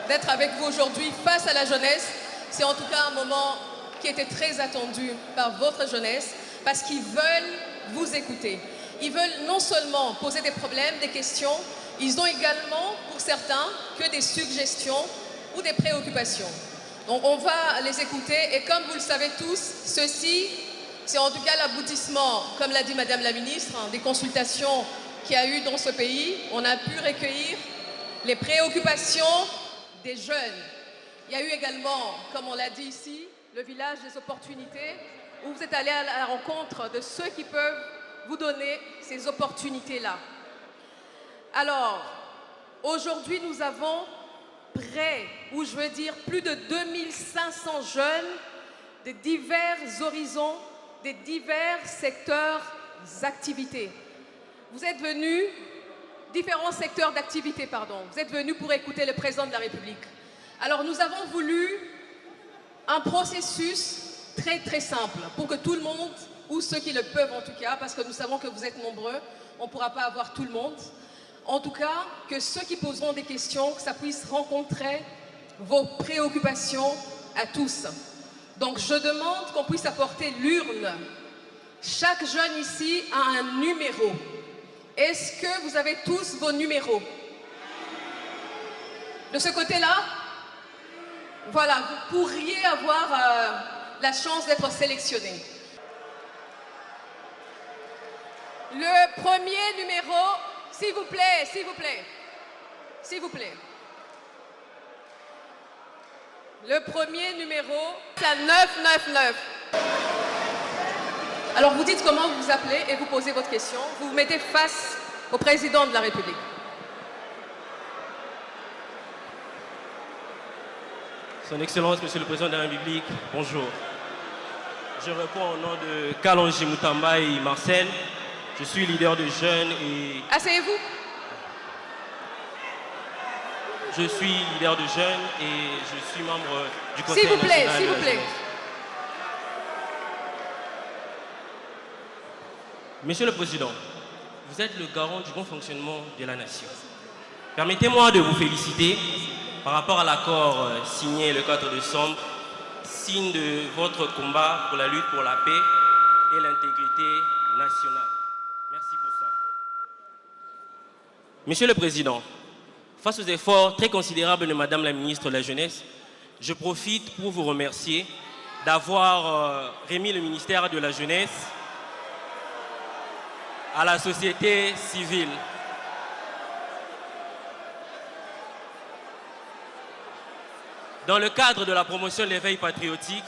D'être avec vous aujourd'hui face à la jeunesse, c'est en tout cas un moment qui était très attendu par votre jeunesse parce qu'ils veulent vous écouter. Ils veulent non seulement poser des problèmes, des questions, ils ont également, pour certains, que des suggestions ou des préoccupations. Donc on va les écouter et comme vous le savez tous, ceci, c'est en tout cas l'aboutissement, comme l'a dit Madame la Ministre, des consultations qu'il y a eu dans ce pays. On a pu recueillir les préoccupations des jeunes. Il y a eu également, comme on l'a dit ici, le village des opportunités, où vous êtes allés à la rencontre de ceux qui peuvent vous donner ces opportunités-là. Alors, aujourd'hui, nous avons près, ou je veux dire plus de 2500 jeunes de divers horizons, des divers secteurs d'activité. Vous êtes venus, différents secteurs d'activité, pardon. Vous êtes venus pour écouter le président de la République. Alors, nous avons voulu un processus très simple pour que tout le monde, ou ceux qui le peuvent en tout cas, parce que nous savons que vous êtes nombreux, on ne pourra pas avoir tout le monde. En tout cas, que ceux qui poseront des questions, que ça puisse rencontrer vos préoccupations à tous. Donc je demande qu'on puisse apporter l'urne. Chaque jeune ici a un numéro. Est-ce que vous avez tous vos numéros? De ce côté-là? Voilà, vous pourriez avoir la chance d'être sélectionné. Le premier numéro, s'il vous plaît, s'il vous plaît, s'il vous plaît. Le premier numéro, c'est à 999. Alors vous dites comment vous vous appelez et vous posez votre question. Vous vous mettez face au président de la République. Son Excellence, Monsieur le Président de la République, bonjour. Je réponds au nom de Kalonji Moutambaye Marcel. Je suis leader de jeunes et... Asseyez-vous. Je suis leader de jeunes et je suis membre du Conseil national de la jeunesse. S'il vous plaît. Monsieur le Président, vous êtes le garant du bon fonctionnement de la nation. Permettez-moi de vous féliciter par rapport à l'accord signé le 4 décembre, signe de votre combat pour la lutte pour la paix et l'intégrité nationale. Merci pour ça. Monsieur le Président, face aux efforts très considérables de Madame la Ministre de la Jeunesse, je profite pour vous remercier d'avoir remis le ministère de la Jeunesse à la société civile. Dans le cadre de la promotion de l'éveil patriotique,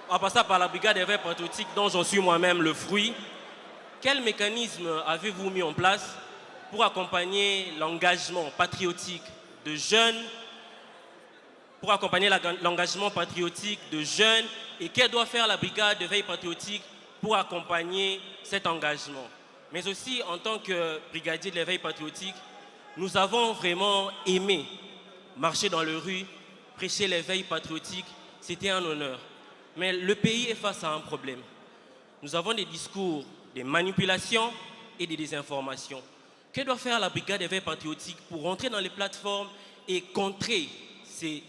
en passant par la brigade d'éveil patriotique dont j'en suis moi-même le fruit, quel mécanisme avez-vous mis en place pour accompagner l'engagement patriotique de jeunes, et qu'elle doit faire la brigade d'éveil patriotique pour accompagner cet engagement? Mais aussi, en tant que brigadier de l'éveil patriotique, nous avons vraiment aimé marcher dans les rues, prêcher l'éveil patriotique, c'était un honneur. Mais le pays est face à un problème. Nous avons des discours, des manipulations et des désinformations. Que doit faire la brigade d'éveil patriotique pour rentrer dans les plateformes et contrer ces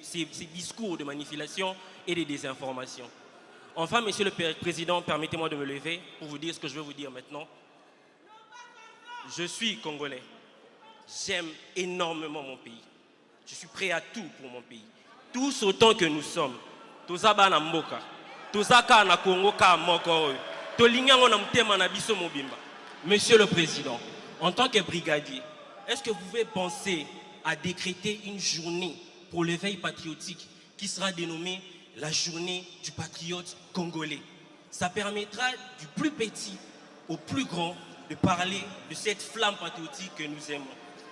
discours de manipulation et de désinformation? Enfin, Monsieur le Président, permettez-moi de me lever pour vous dire ce que je veux vous dire maintenant. Je suis Congolais. J'aime énormément mon pays. Je suis prêt à tout pour mon pays. Tous autant que nous sommes. Tozaba na mboka. Tozaka na Congo ka moko. Tolingango na mtema na biso mobimba. Monsieur le Président, en tant que brigadier, est-ce que vous pouvez penser à décréter une journée pour l'éveil patriotique qui sera dénommée la journée du patriote congolais? Ça permettra du plus petit au plus grand de parler de cette flamme patriotique que nous aimons.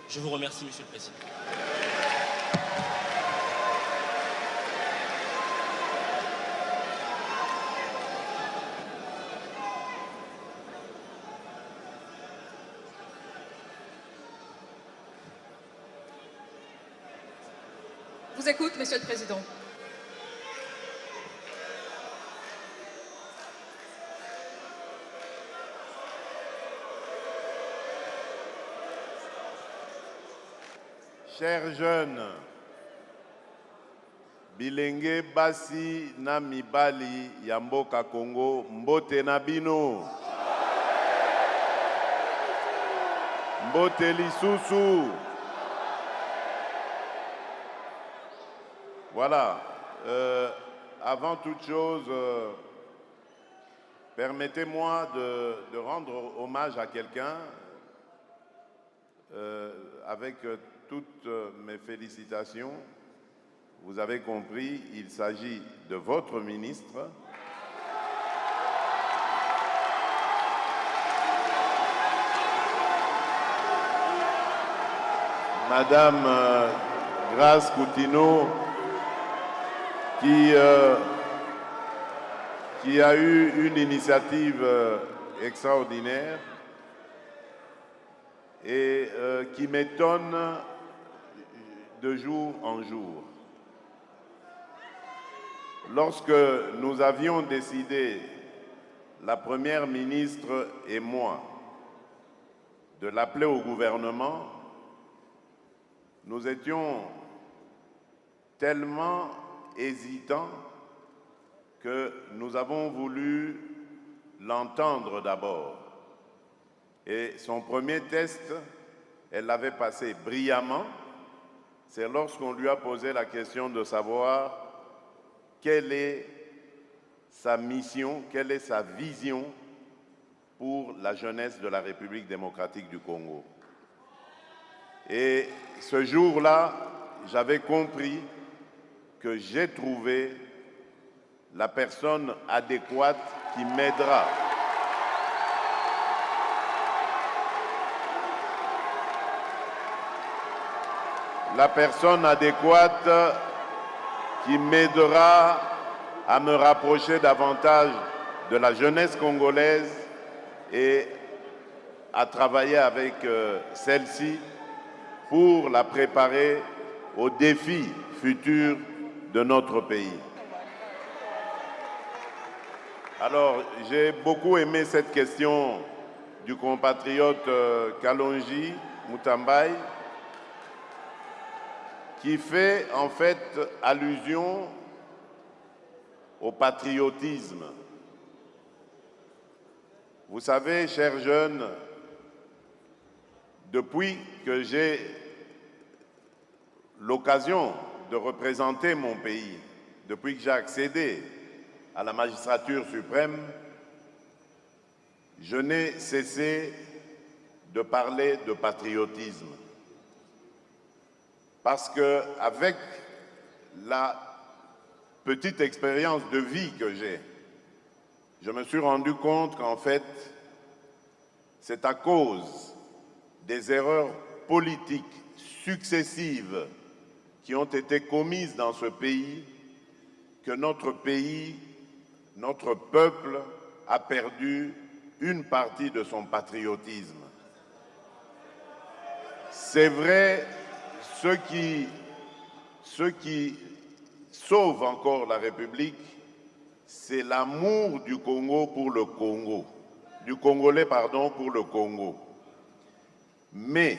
Je vous remercie, Monsieur le Président. Je vous écoute, Monsieur le Président. Chers jeunes, Bilenge basi na mibali ya mboka Congo, mbote na bino. Mbote lisusu. Voilà. Avant toute chose, permettez-moi de rendre hommage à quelqu'un avec toutes mes félicitations. Vous avez compris, il s'agit de votre ministre. Madame Grace Coutinho, qui a eu une initiative extraordinaire et qui m'étonne de jour en jour. Lorsque nous avions décidé, la Première ministre et moi, de l'appeler au gouvernement, nous étions tellement hésitants que nous avons voulu l'entendre d'abord. Et son premier test, elle l'avait passé brillamment. C'est lorsqu'on lui a posé la question de savoir quelle est sa mission, quelle est sa vision pour la jeunesse de la République démocratique du Congo. Et ce jour-là, j'avais compris que j'ai trouvé la personne adéquate qui m'aidera. La personne adéquate qui m'aidera à me rapprocher davantage de la jeunesse congolaise et à travailler avec celle-ci pour la préparer aux défis futurs de notre pays. Alors, j'ai beaucoup aimé cette question du compatriote Kalonji Mutambai, qui fait en fait allusion au patriotisme. Vous savez, chers jeunes, depuis que j'ai l'occasion de représenter mon pays, depuis que j'ai accédé à la magistrature suprême, je n'ai cessé de parler de patriotisme. Parce qu'avec la petite expérience de vie que j'ai, je me suis rendu compte qu'en fait, c'est à cause des erreurs politiques successives qui ont été commises dans ce pays que notre pays, notre peuple a perdu une partie de son patriotisme. C'est vrai, ce qui sauve encore la République, c'est l'amour du Congo pour le Congo, du Congolais, pardon, pour le Congo. Mais,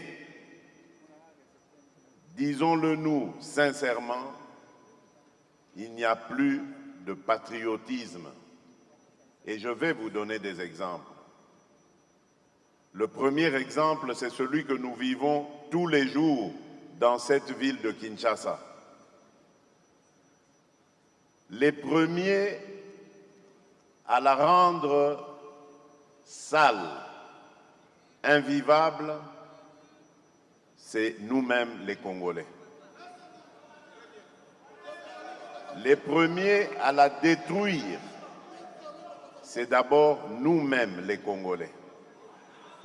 disons-le nous sincèrement, il n'y a plus de patriotisme. Et je vais vous donner des exemples. Le premier exemple, c'est celui que nous vivons tous les jours dans cette ville de Kinshasa. Les premiers à la rendre sale, invivable, c'est nous-mêmes les Congolais. Les premiers à la détruire, c'est d'abord nous-mêmes les Congolais.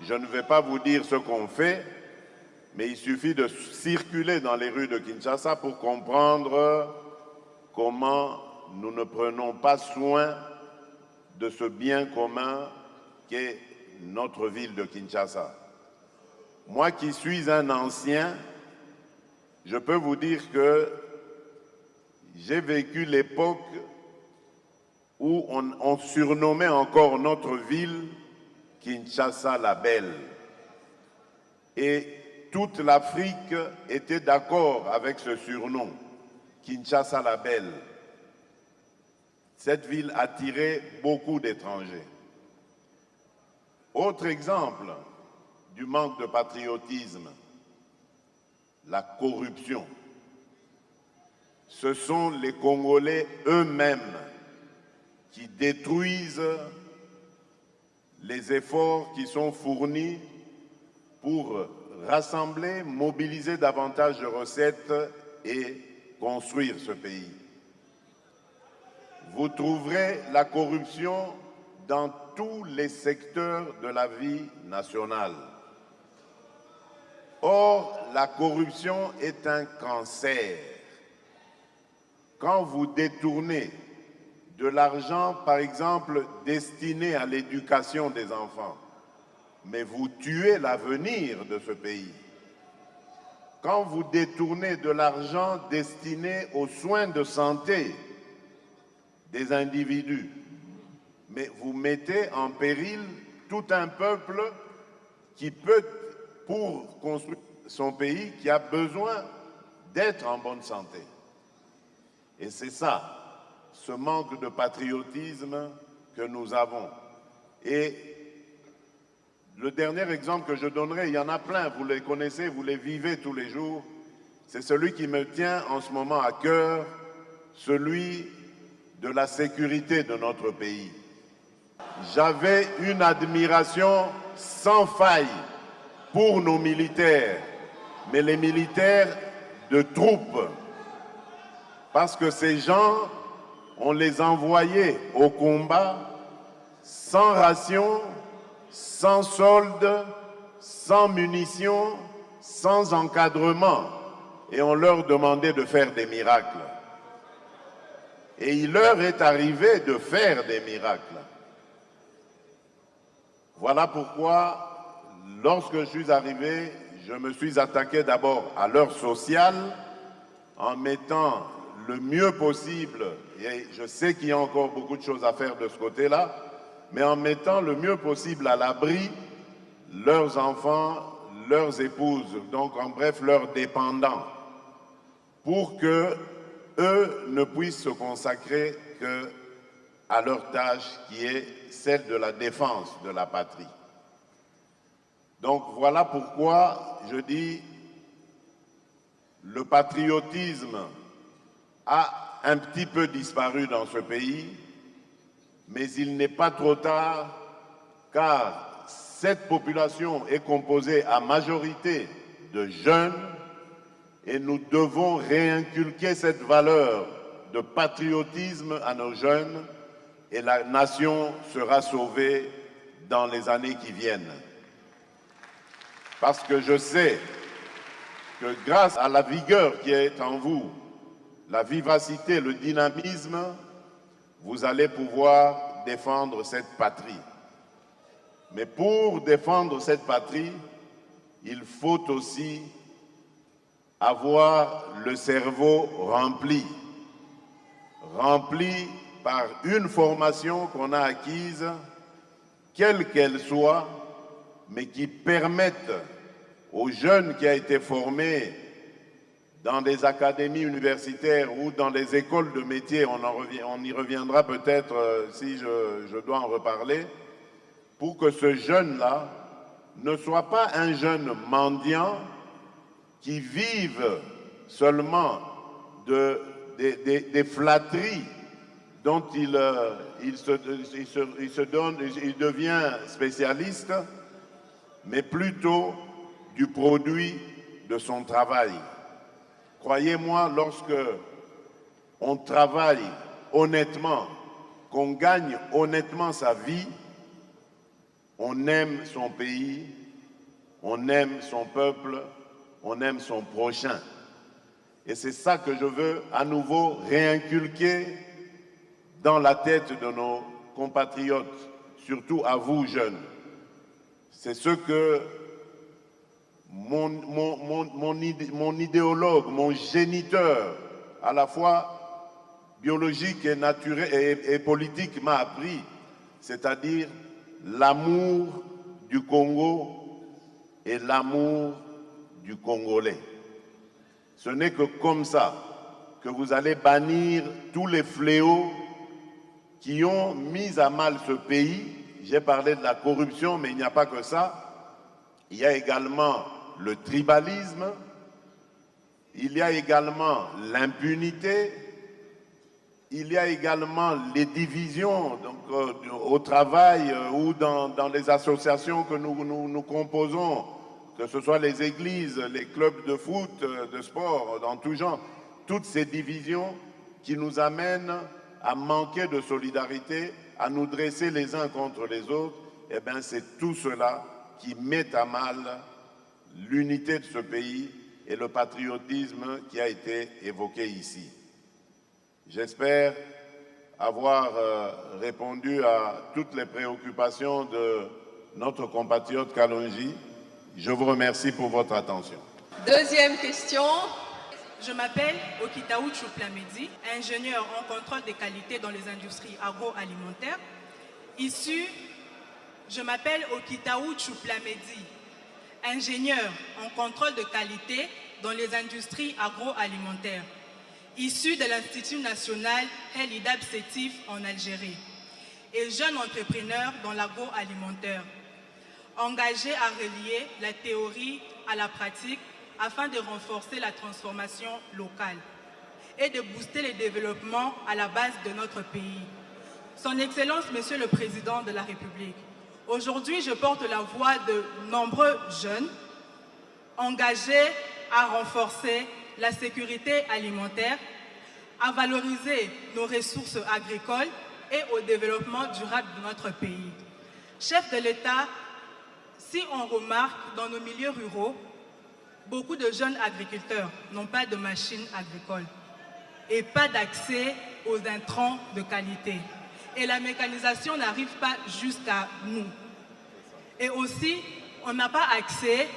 Je ne vais pas vous dire ce qu'on fait, mais il suffit de circuler dans les rues de Kinshasa pour comprendre comment nous ne prenons pas soin de ce bien commun qu'est notre ville de Kinshasa. Moi qui suis un ancien, je peux vous dire que j'ai vécu l'époque où on surnommait encore notre ville Kinshasa la Belle. Et toute l'Afrique était d'accord avec ce surnom. Kinshasa la Belle. Cette ville attirait beaucoup d'étrangers. Autre exemple du manque de patriotisme, la corruption. Ce sont les Congolais eux-mêmes qui détruisent les efforts qui sont fournis pour rassembler, mobiliser davantage de recettes et construire ce pays. Vous trouverez la corruption dans tous les secteurs de la vie nationale. Or, la corruption est un cancer. Quand vous détournez de l'argent, par exemple, destiné à l'éducation des enfants, mais vous tuez l'avenir de ce pays. Quand vous détournez de l'argent destiné aux soins de santé des individus, mais vous mettez en péril tout un peuple qui peut, pour construire son pays, qui a besoin d'être en bonne santé. Et c'est ça, ce manque de patriotisme que nous avons. Et le dernier exemple que je donnerai, il y en a plein, vous les connaissez, vous les vivez tous les jours, c'est celui qui me tient en ce moment à cœur, celui de la sécurité de notre pays. J'avais une admiration sans faille pour nos militaires, mais les militaires de troupes, parce que ces gens, on les envoyait au combat sans ration, sans solde, sans munitions, sans encadrement, et on leur demandait de faire des miracles. Et il leur est arrivé de faire des miracles. Voilà pourquoi, lorsque je suis arrivé, je me suis attaqué d'abord à l'heure sociale, en mettant le mieux possible, et je sais qu'il y a encore beaucoup de choses à faire de ce côté-là, mais en mettant le mieux possible à l'abri leurs enfants, leurs épouses, donc en bref leurs dépendants, pour que eux ne puissent se consacrer qu'à leur tâche qui est celle de la défense de la patrie. Donc voilà pourquoi je dis le patriotisme a un petit peu disparu dans ce pays, mais il n'est pas trop tard car cette population est composée à majorité de jeunes et nous devons réinculquer cette valeur de patriotisme à nos jeunes et la nation sera sauvée dans les années qui viennent. Parce que je sais que grâce à la vigueur qui est en vous, la vivacité, le dynamisme, vous allez pouvoir défendre cette patrie. Mais pour défendre cette patrie, il faut aussi avoir le cerveau rempli par une formation qu'on a acquise, quelle qu'elle soit, mais qui permette aux jeunes qui ont été formés dans des académies universitaires ou dans des écoles de métiers, on y reviendra peut-être si je dois en reparler, pour que ce jeune-là ne soit pas un jeune mendiant qui vive seulement des flatteries dont il devient spécialiste, mais plutôt du produit de son travail. Croyez-moi, lorsque on travaille honnêtement, qu'on gagne honnêtement sa vie, on aime son pays, on aime son peuple, on aime son prochain. Et c'est ça que je veux à nouveau réinculquer dans la tête de nos compatriotes, surtout à vous jeunes. C'est ce que mon idéologue, mon géniteur, à la fois biologique et naturel et politique m'a appris, c'est-à-dire l'amour du Congo et l'amour du Congolais. Ce n'est que comme ça que vous allez bannir tous les fléaux qui ont mis à mal ce pays. J'ai parlé de la corruption, mais il n'y a pas que ça. Il y a également le tribalisme, il y a également l'impunité, il y a également les divisions donc, au travail ou dans les associations que nous composons, que ce soit les églises, les clubs de foot, de sport, dans tout genre. Toutes ces divisions qui nous amènent à manquer de solidarité, à nous dresser les uns contre les autres, eh bien c'est tout cela qui met à mal l'unité de ce pays et le patriotisme qui a été évoqué ici. J'espère avoir répondu à toutes les préoccupations de notre compatriote Kalonji. Je vous remercie pour votre attention. Deuxième question. Je m'appelle Okitaou Chouplamedi, ingénieur en contrôle des qualités dans les industries agroalimentaires. Je m'appelle Okitaou Chouplamedi, ingénieur en contrôle de qualité dans les industries agroalimentaires, issu de l'Institut national El Idab Sétif en Algérie et jeune entrepreneur dans l'agroalimentaire, engagé à relier la théorie à la pratique afin de renforcer la transformation locale et de booster le développement à la base de notre pays. Son Excellence, Monsieur le Président de la République, aujourd'hui je porte la voix de nombreux jeunes engagés à renforcer la sécurité alimentaire, à valoriser nos ressources agricoles et au développement durable de notre pays. Chef de l'État, si on remarque dans nos milieux ruraux, beaucoup de jeunes agriculteurs n'ont pas de machines agricoles et pas d'accès aux intrants de qualité. Et la mécanisation n'arrive pas jusqu'à nous. Et aussi, on n'a pas accès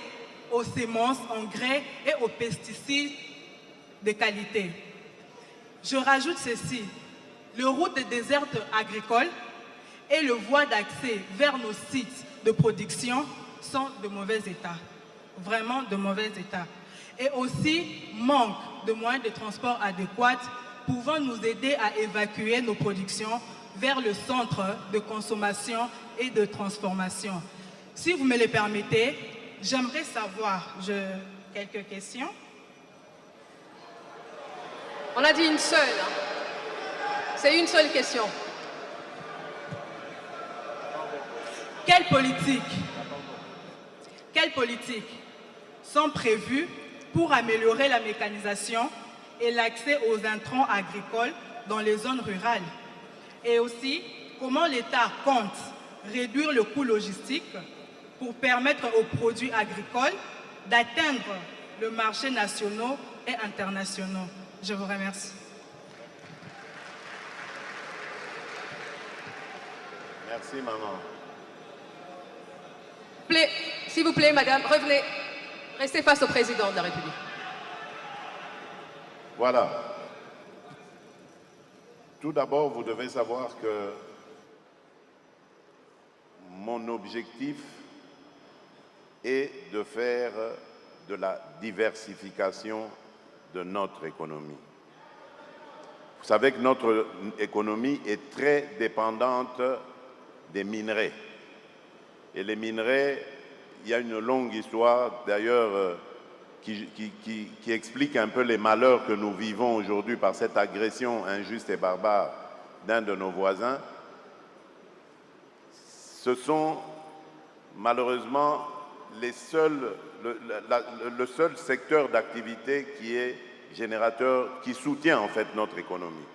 aux semences, engrais et aux pesticides de qualité. Je rajoute ceci, les routes désertes agricoles et le voie d'accès vers nos sites de production sont de mauvais état. Vraiment de mauvais état. Et aussi, manque de moyens de transport adéquats pouvant nous aider à évacuer nos productions vers le centre de consommation et de transformation. Si vous me le permettez, j'aimerais savoir quelques questions. On a dit une seule. C'est une seule question. Quelles politiques sont prévues pour améliorer la mécanisation et l'accès aux intrants agricoles dans les zones rurales? Et aussi, comment l'État compte réduire le coût logistique pour permettre aux produits agricoles d'atteindre le marché national et international? Je vous remercie. Merci, maman. S'il vous plaît, madame, revenez. Restez face au président de la République. Voilà. Tout d'abord, vous devez savoir que mon objectif est de faire de la diversification de notre économie. Vous savez que notre économie est très dépendante des minerais. Et les minerais, il y a une longue histoire, d'ailleurs, qui explique un peu les malheurs que nous vivons aujourd'hui par cette agression injuste et barbare d'un de nos voisins. Ce sont malheureusement le seul secteur d'activité qui est générateur, qui soutient en fait notre économie.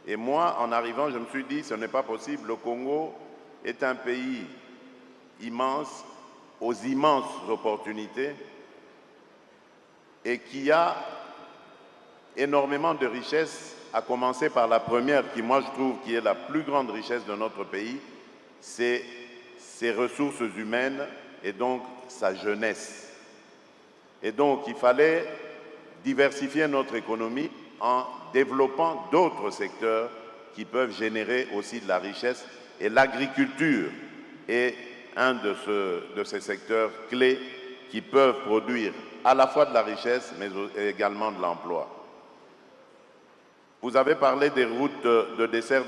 Et moi, en arrivant, je me suis dit, ce n'est pas possible. Le Congo est un pays immense, aux immenses opportunités, et qui a énormément de richesses, à commencer par la première, qui moi je trouve qui est la plus grande richesse de notre pays, c'est ses ressources humaines et donc sa jeunesse. Et donc il fallait diversifier notre économie en développant d'autres secteurs qui peuvent générer aussi de la richesse, et l'agriculture est un de ces secteurs clés qui peuvent produire à la fois de la richesse, mais également de l'emploi. Vous avez parlé des routes de dessert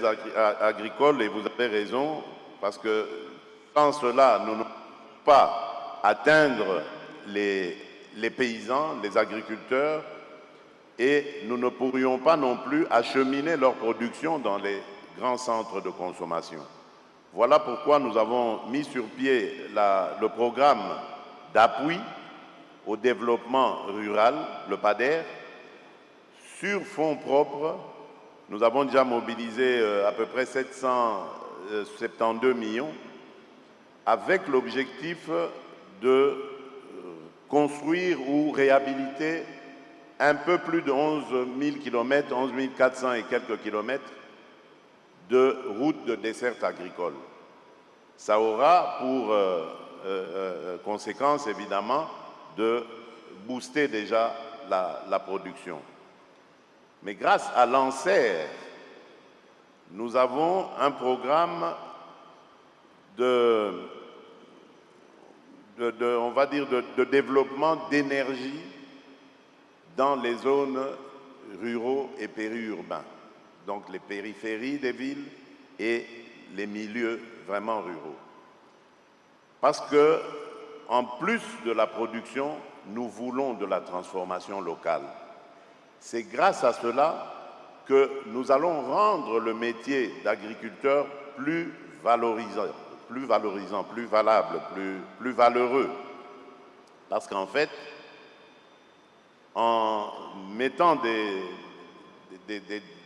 agricoles et vous avez raison, parce que sans cela, nous ne pouvons pas atteindre les paysans, les agriculteurs, et nous ne pourrions pas non plus acheminer leur production dans les grands centres de consommation. Voilà pourquoi nous avons mis sur pied le programme d'appui au développement rural, le PADER. Sur fonds propres, nous avons déjà mobilisé à peu près 772 millions avec l'objectif de construire ou réhabiliter un peu plus de 11 000 km, 11 400 et quelques kilomètres de routes de desserte agricole. Ça aura pour conséquence, évidemment, de booster déjà la production. Mais grâce à l'ANSER, nous avons un programme de développement d'énergie dans les zones ruraux et périurbains, donc les périphéries des villes et les milieux vraiment ruraux. Parce que, en plus de la production, nous voulons de la transformation locale. C'est grâce à cela que nous allons rendre le métier d'agriculteur plus valorisant, plus valable, plus valeureux. Parce qu'en fait, en mettant des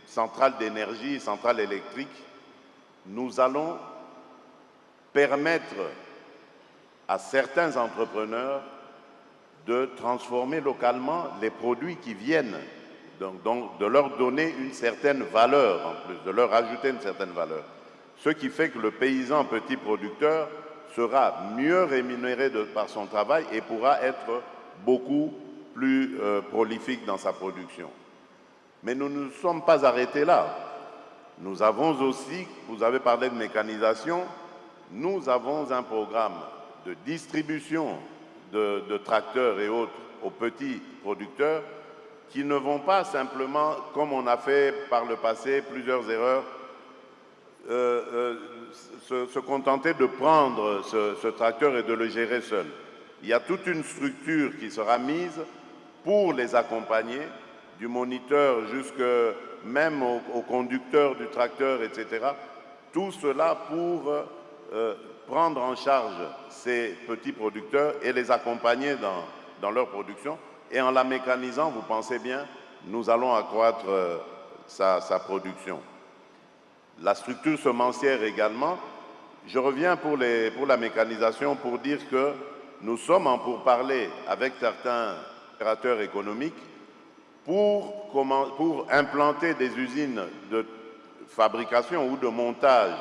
centrales d'énergie, centrales électriques, nous allons permettre à certains entrepreneurs de transformer localement les produits qui viennent, donc de leur donner une certaine valeur en plus, de leur ajouter une certaine valeur. Ce qui fait que le paysan petit producteur sera mieux rémunéré par son travail et pourra être beaucoup plus prolifique dans sa production. Mais nous ne nous sommes pas arrêtés là. Nous avons aussi, vous avez parlé de mécanisation, nous avons un programme de distribution de tracteurs et autres aux petits producteurs qui ne vont pas simplement, comme on a fait par le passé, plusieurs erreurs, se contenter de prendre ce tracteur et de le gérer seul. Il y a toute une structure qui sera mise pour les accompagner, du moniteur jusque même au conducteur du tracteur, etc. Tout cela pour prendre en charge ces petits producteurs et les accompagner dans leur production. Et en la mécanisant, vous pensez bien, nous allons accroître sa production. La structure semencière également. Je reviens pour la mécanisation pour dire que nous sommes en pourparlers avec certains opérateurs économiques pour implanter des usines de fabrication ou de montage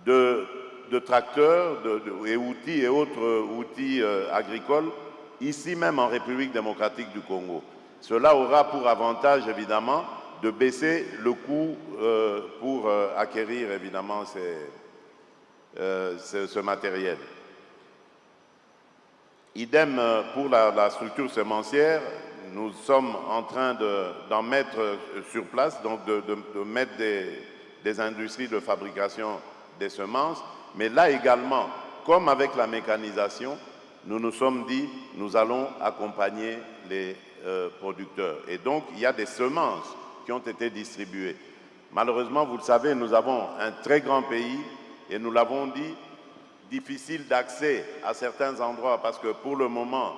de tracteurs et outils et autres outils agricoles ici même en République démocratique du Congo. Cela aura pour avantage évidemment de baisser le coût pour acquérir évidemment ce matériel. Idem pour la structure semencière, nous sommes en train d'en mettre sur place, donc de mettre des industries de fabrication des semences, mais là également, comme avec la mécanisation, nous nous sommes dit, nous allons accompagner les producteurs. Et donc, il y a des semences qui ont été distribuées. Malheureusement, vous le savez, nous avons un très grand pays et nous l'avons dit, difficile d'accès à certains endroits parce que pour le moment,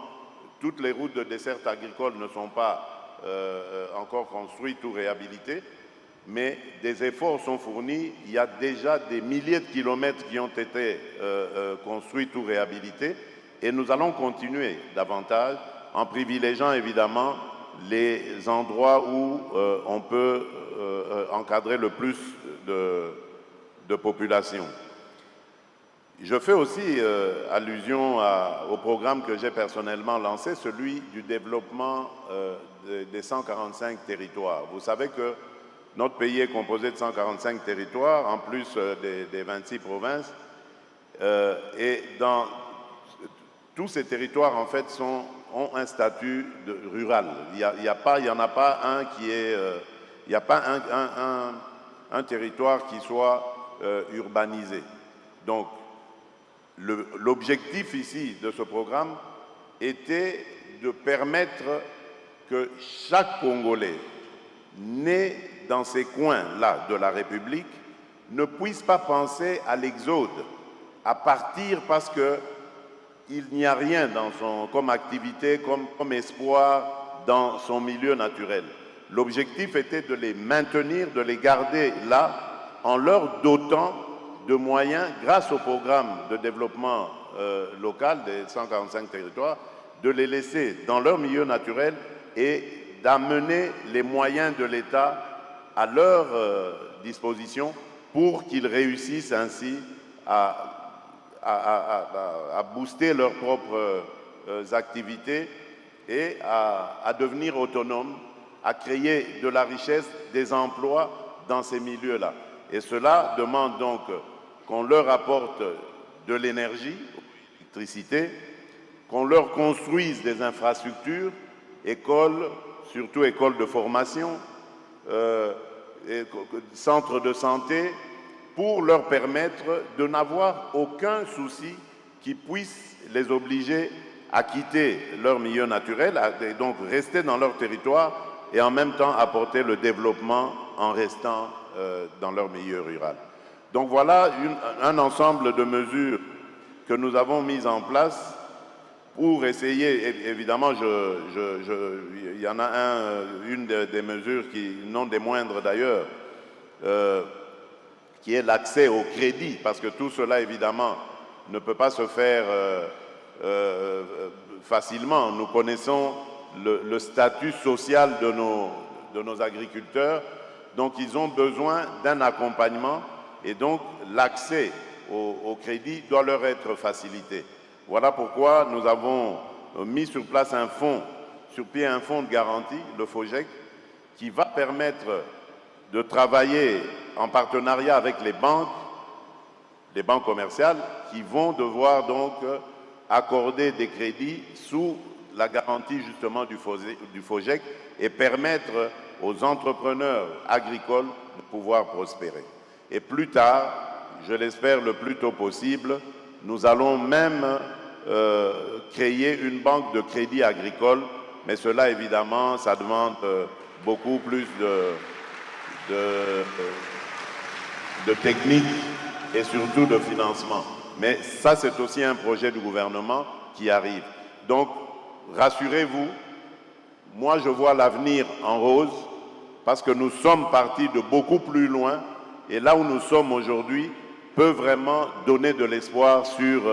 toutes les routes de desserte agricole ne sont pas encore construites ou réhabilitées, mais des efforts sont fournis. Il y a déjà des milliers de kilomètres qui ont été construits ou réhabilités et nous allons continuer davantage en privilégiant évidemment les endroits où on peut encadrer le plus de population. Je fais aussi allusion au programme que j'ai personnellement lancé, celui du développement des 145 territoires. Vous savez que notre pays est composé de 145 territoires, en plus des 26 provinces. Et dans tous ces territoires, en fait, ont un statut rural. Il n'y en a pas un qui est n'y a pas un territoire qui soit urbanisé. Donc, l'objectif ici de ce programme était de permettre que chaque Congolais né dans ces coins-là de la République ne puisse pas penser à l'exode, à partir parce qu'il n'y a rien comme activité, comme espoir dans son milieu naturel. L'objectif était de les maintenir, de les garder là, en leur dotant de moyens, grâce au programme de développement local des 145 territoires, de les laisser dans leur milieu naturel et d'amener les moyens de l'État à leur disposition pour qu'ils réussissent ainsi à booster leurs propres activités et à devenir autonomes, à créer de la richesse, des emplois dans ces milieux-là. Et cela demande donc qu'on leur apporte de l'énergie, l'électricité, qu'on leur construise des infrastructures, écoles, surtout écoles de formation, centres de santé, pour leur permettre de n'avoir aucun souci qui puisse les obliger à quitter leur milieu naturel, et donc rester dans leur territoire et en même temps apporter le développement en restant dans leur milieu rural. Donc voilà un ensemble de mesures que nous avons mises en place pour essayer, évidemment, il y en a une des mesures qui, non des moindres d'ailleurs, qui est l'accès au crédit, parce que tout cela, évidemment, ne peut pas se faire facilement. Nous connaissons le statut social de nos agriculteurs, donc ils ont besoin d'un accompagnement et donc l'accès au crédit doit leur être facilité. Voilà pourquoi nous avons mis sur place un fonds de garantie, le FOGEC, qui va permettre de travailler en partenariat avec les banques commerciales qui vont devoir donc accorder des crédits sous la garantie justement du FOGEC et permettre aux entrepreneurs agricoles de pouvoir prospérer. Et plus tard, je l'espère le plus tôt possible, nous allons même créer une banque de crédit agricole, mais cela évidemment, ça demande beaucoup plus de technique et surtout de financement. Mais ça, c'est aussi un projet du gouvernement qui arrive. Donc, rassurez-vous, moi je vois l'avenir en rose parce que nous sommes partis de beaucoup plus loin et là où nous sommes aujourd'hui peut vraiment donner de l'espoir sur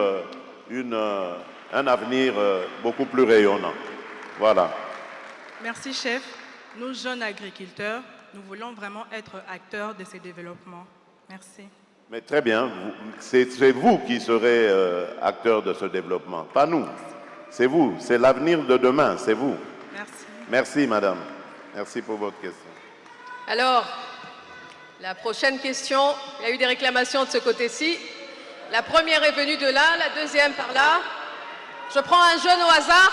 un avenir beaucoup plus rayonnant. Voilà. Merci, chef. Nous, jeunes agriculteurs, nous voulons vraiment être acteurs de ces développements. Merci. Mais très bien, c'est vous qui serez acteurs de ce développement, pas nous. C'est vous, c'est l'avenir de demain, c'est vous. Merci. Merci, madame. Merci pour votre question. Alors, la prochaine question, il y a eu des réclamations de ce côté-ci. La première est venue de là, la deuxième par là. Je prends un jeune au hasard.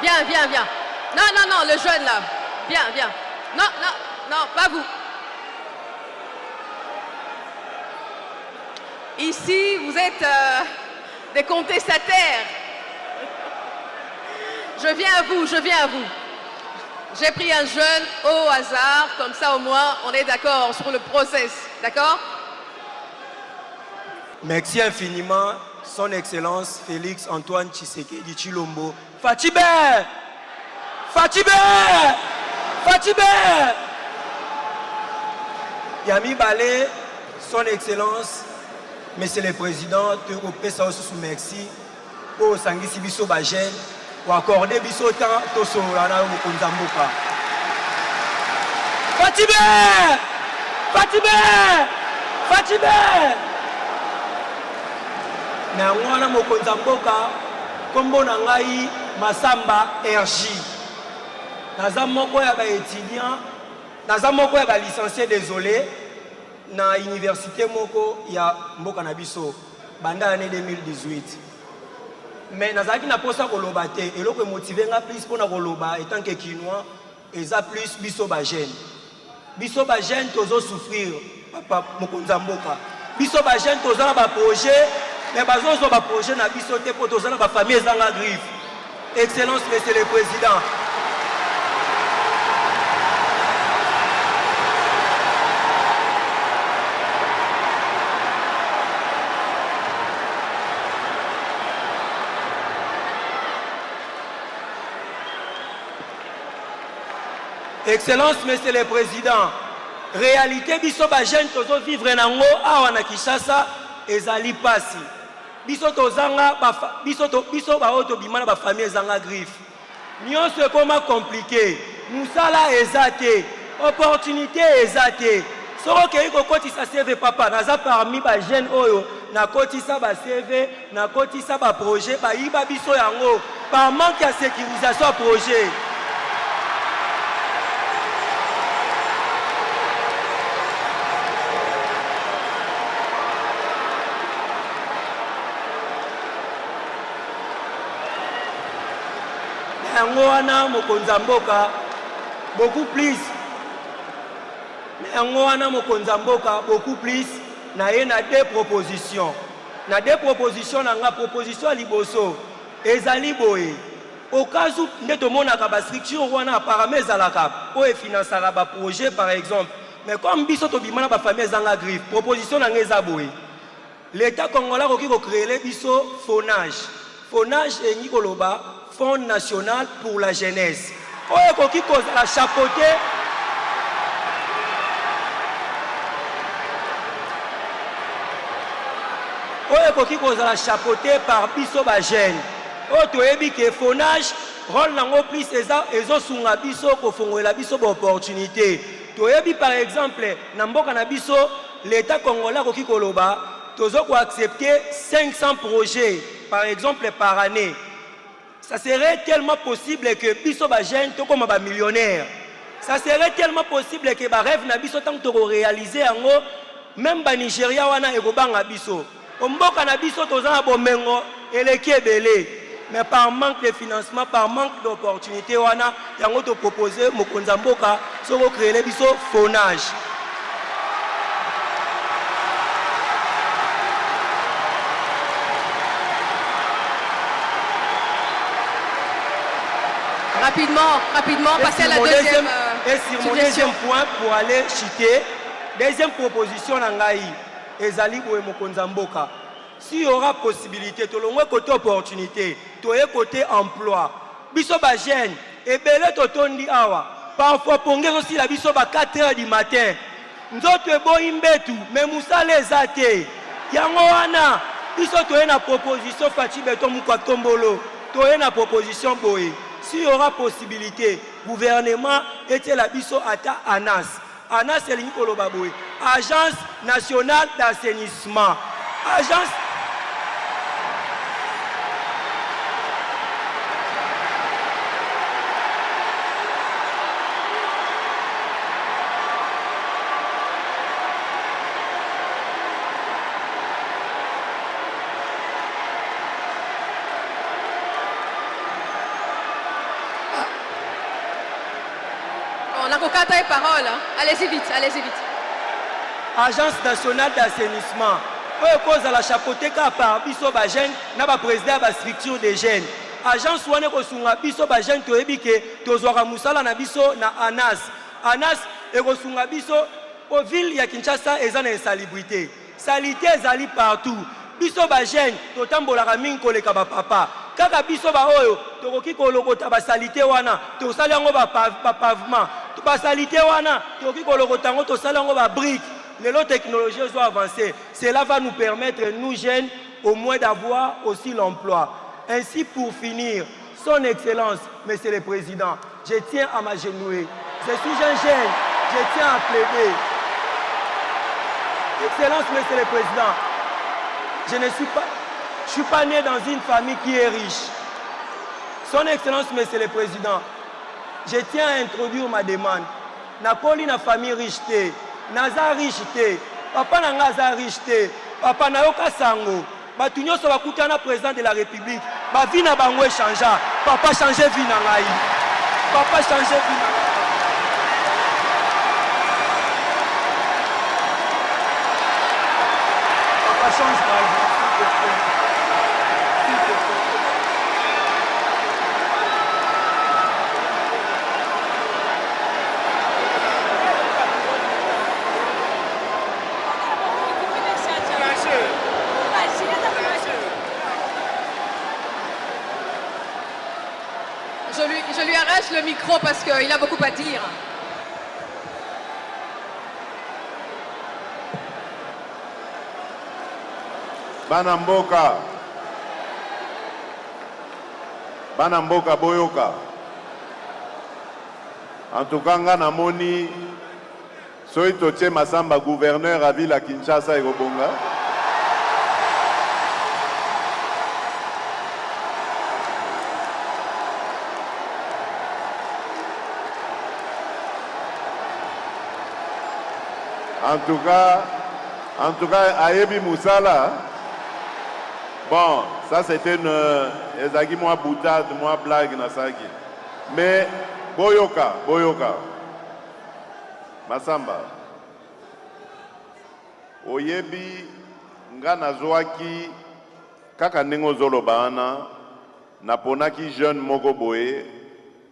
Viens, viens, viens. Non, non, non, le jeune là. Viens, viens. Non, non, non, pas vous. Ici, vous êtes des contestataires. Je viens à vous, je viens à vous. J'ai pris un jeune au hasard, comme ça au moins on est d'accord sur le process, d'accord? Merci infiniment, Son Excellence Félix Antoine Tshisekedi Tshilombo. Fatibé! Fatibé! Fatibé! Yami Balé, Son Excellence, Monsieur le Président, Européen sous merci pour Sangisi Biso Bagène, pour accorder Biso temps, Toso Rana Mokonzamboka. Fatibé! Fatibé! Fatibé! Na mwana Mokonzamboka, kombo na ngai Masamba RJ. Naza moko ya ba étudiant, naza moko ya ba licencié désolé na université moko ya mboka na biso banda année 2018. mais nazalaki na posa koloba te eloko motivé nga plus pona koloba étant que Kinois eza plus biso ba jeune tozo souffrir papa mokonzi mboka biso ba jeune tozo na ba projet mais bazozo ba projet na biso te po tozo na ba famille ezanga griffe. Excellence monsieur le président, Excellence, Monsieur le Président, réalité, biso ba jeune tozo vivre nango awa na Kinshasa ezali pasi. Biso tozanga biso ba oto bimana ba famille ezanga griffe. Nyonso ekoma compliqué. Musala ezate, opportunité ezate. Soko ke iko kotisa CV papa naza parmi ba jeune oyo na kotisa ba CV, na kotisa ba projet ba iba biso yango par manque ya sécurisation projet. Yangoana mokonza mboka beaucoup plus yangoana mokonza mboka beaucoup plus na ye na deux propositions na nga proposition liboso ezali boye au cas où ndeto monaka ba structure wana apparemment ezalaka o e financera ba projet par exemple mais comme biso to bimana ba famille ezanga griffe proposition na ngeza boye l'état congolais koki ko créer biso fonage engi koloba Fonds national pour la jeunesse. Oye koki kozala chapeauté. Oye koki kozala chapeauté par biso ba jeune. O toyebi ke fonage rôle nango plus ezo sunga biso ko fongola biso ba opportunité. Toyebi par exemple na mboka na biso l'état congolais koki koloba tozo ko accepter 500 projets par exemple par année. Ça serait tellement possible que biso ba jeune to comme ba millionnaire. Ça serait tellement possible que ba rêve na biso tant to réaliser yango même ba Nigeria wana ekobanga biso. Omboka na biso tozana bomengo eleki ebele. Mais par manque de financement, par manque d'opportunité wana yango to proposer mokonza mboka soko créer biso fonage. Rapidement, passer à la deuxième. Et sur mon deuxième point, pour aller chiter, deuxième proposition nangai, ezali boye mokonza mboka. S'il y aura possibilité, to longwe côté opportunité, to ye côté emploi. Biso ba jeune, ebele to tondi awa. Parfois ponge aussi la biso ba 4h du matin. Nzoto ebo imbetu, mais musale ezate. Yango wana, biso to ye na proposition Fachi Beton Mukwa Tombolo, to ye na proposition boye. S'il y aura possibilité, gouvernement était la biso ata ANAS. ANAS c'est l'Nikolo Baboui. Agence nationale d'assainissement. Agence. Parole. Allez-y vite. Agence nationale d'assainissement. Oyo cause la chapeauté ka par biso ba jeune na ba président ba structure des jeunes. Agence wana ko sunga biso ba jeune to ebike to zwaka musala na biso na ANAS. ANAS e ko sunga biso au ville ya Kinshasa ezana insalubrité. Salité ezali partout. Biso ba jeune to tambola mingi koleka ba papa. Kaka biso ba oyo to koki kolokota ba salité wana to sala yango ba pavement. Basalité wana toki kolokotango to salango ba brique les technologies ont avancé. Cela va nous permettre nous jeunes au moins d'avoir aussi l'emploi. Ainsi pour finir, son excellence monsieur le président, je tiens à m'agenouiller. Je suis un jeune, je tiens à plaider. Excellence monsieur le président, je suis pas né dans une famille qui est riche. Son excellence monsieur le président, je tiens à introduire ma demande. Nakoli na famille riche te, naza riche te, papa nanga za riche te, papa nayoka sango. Batunyo so bakutana président de la République. ba vie na bango échangea. Papa changer vie na ngai. Papa changer vie na ngai. Papa change ma vie. Je lui arrache le micro parce qu'il a beaucoup à dire. Banamboka. Banamboka boyoka. En tout cas, namoni soy toche Masamba gouverneur à ville à Kinshasa et Robonga. En tout cas, Ayebi Moussala. Bon, ça c'était une ezaki moi boutade, moi blague nasaki. Mais boyoka. Masamba. Oyebi nga nazwaki kaka ndenge zolobana naponaki jeune moko boye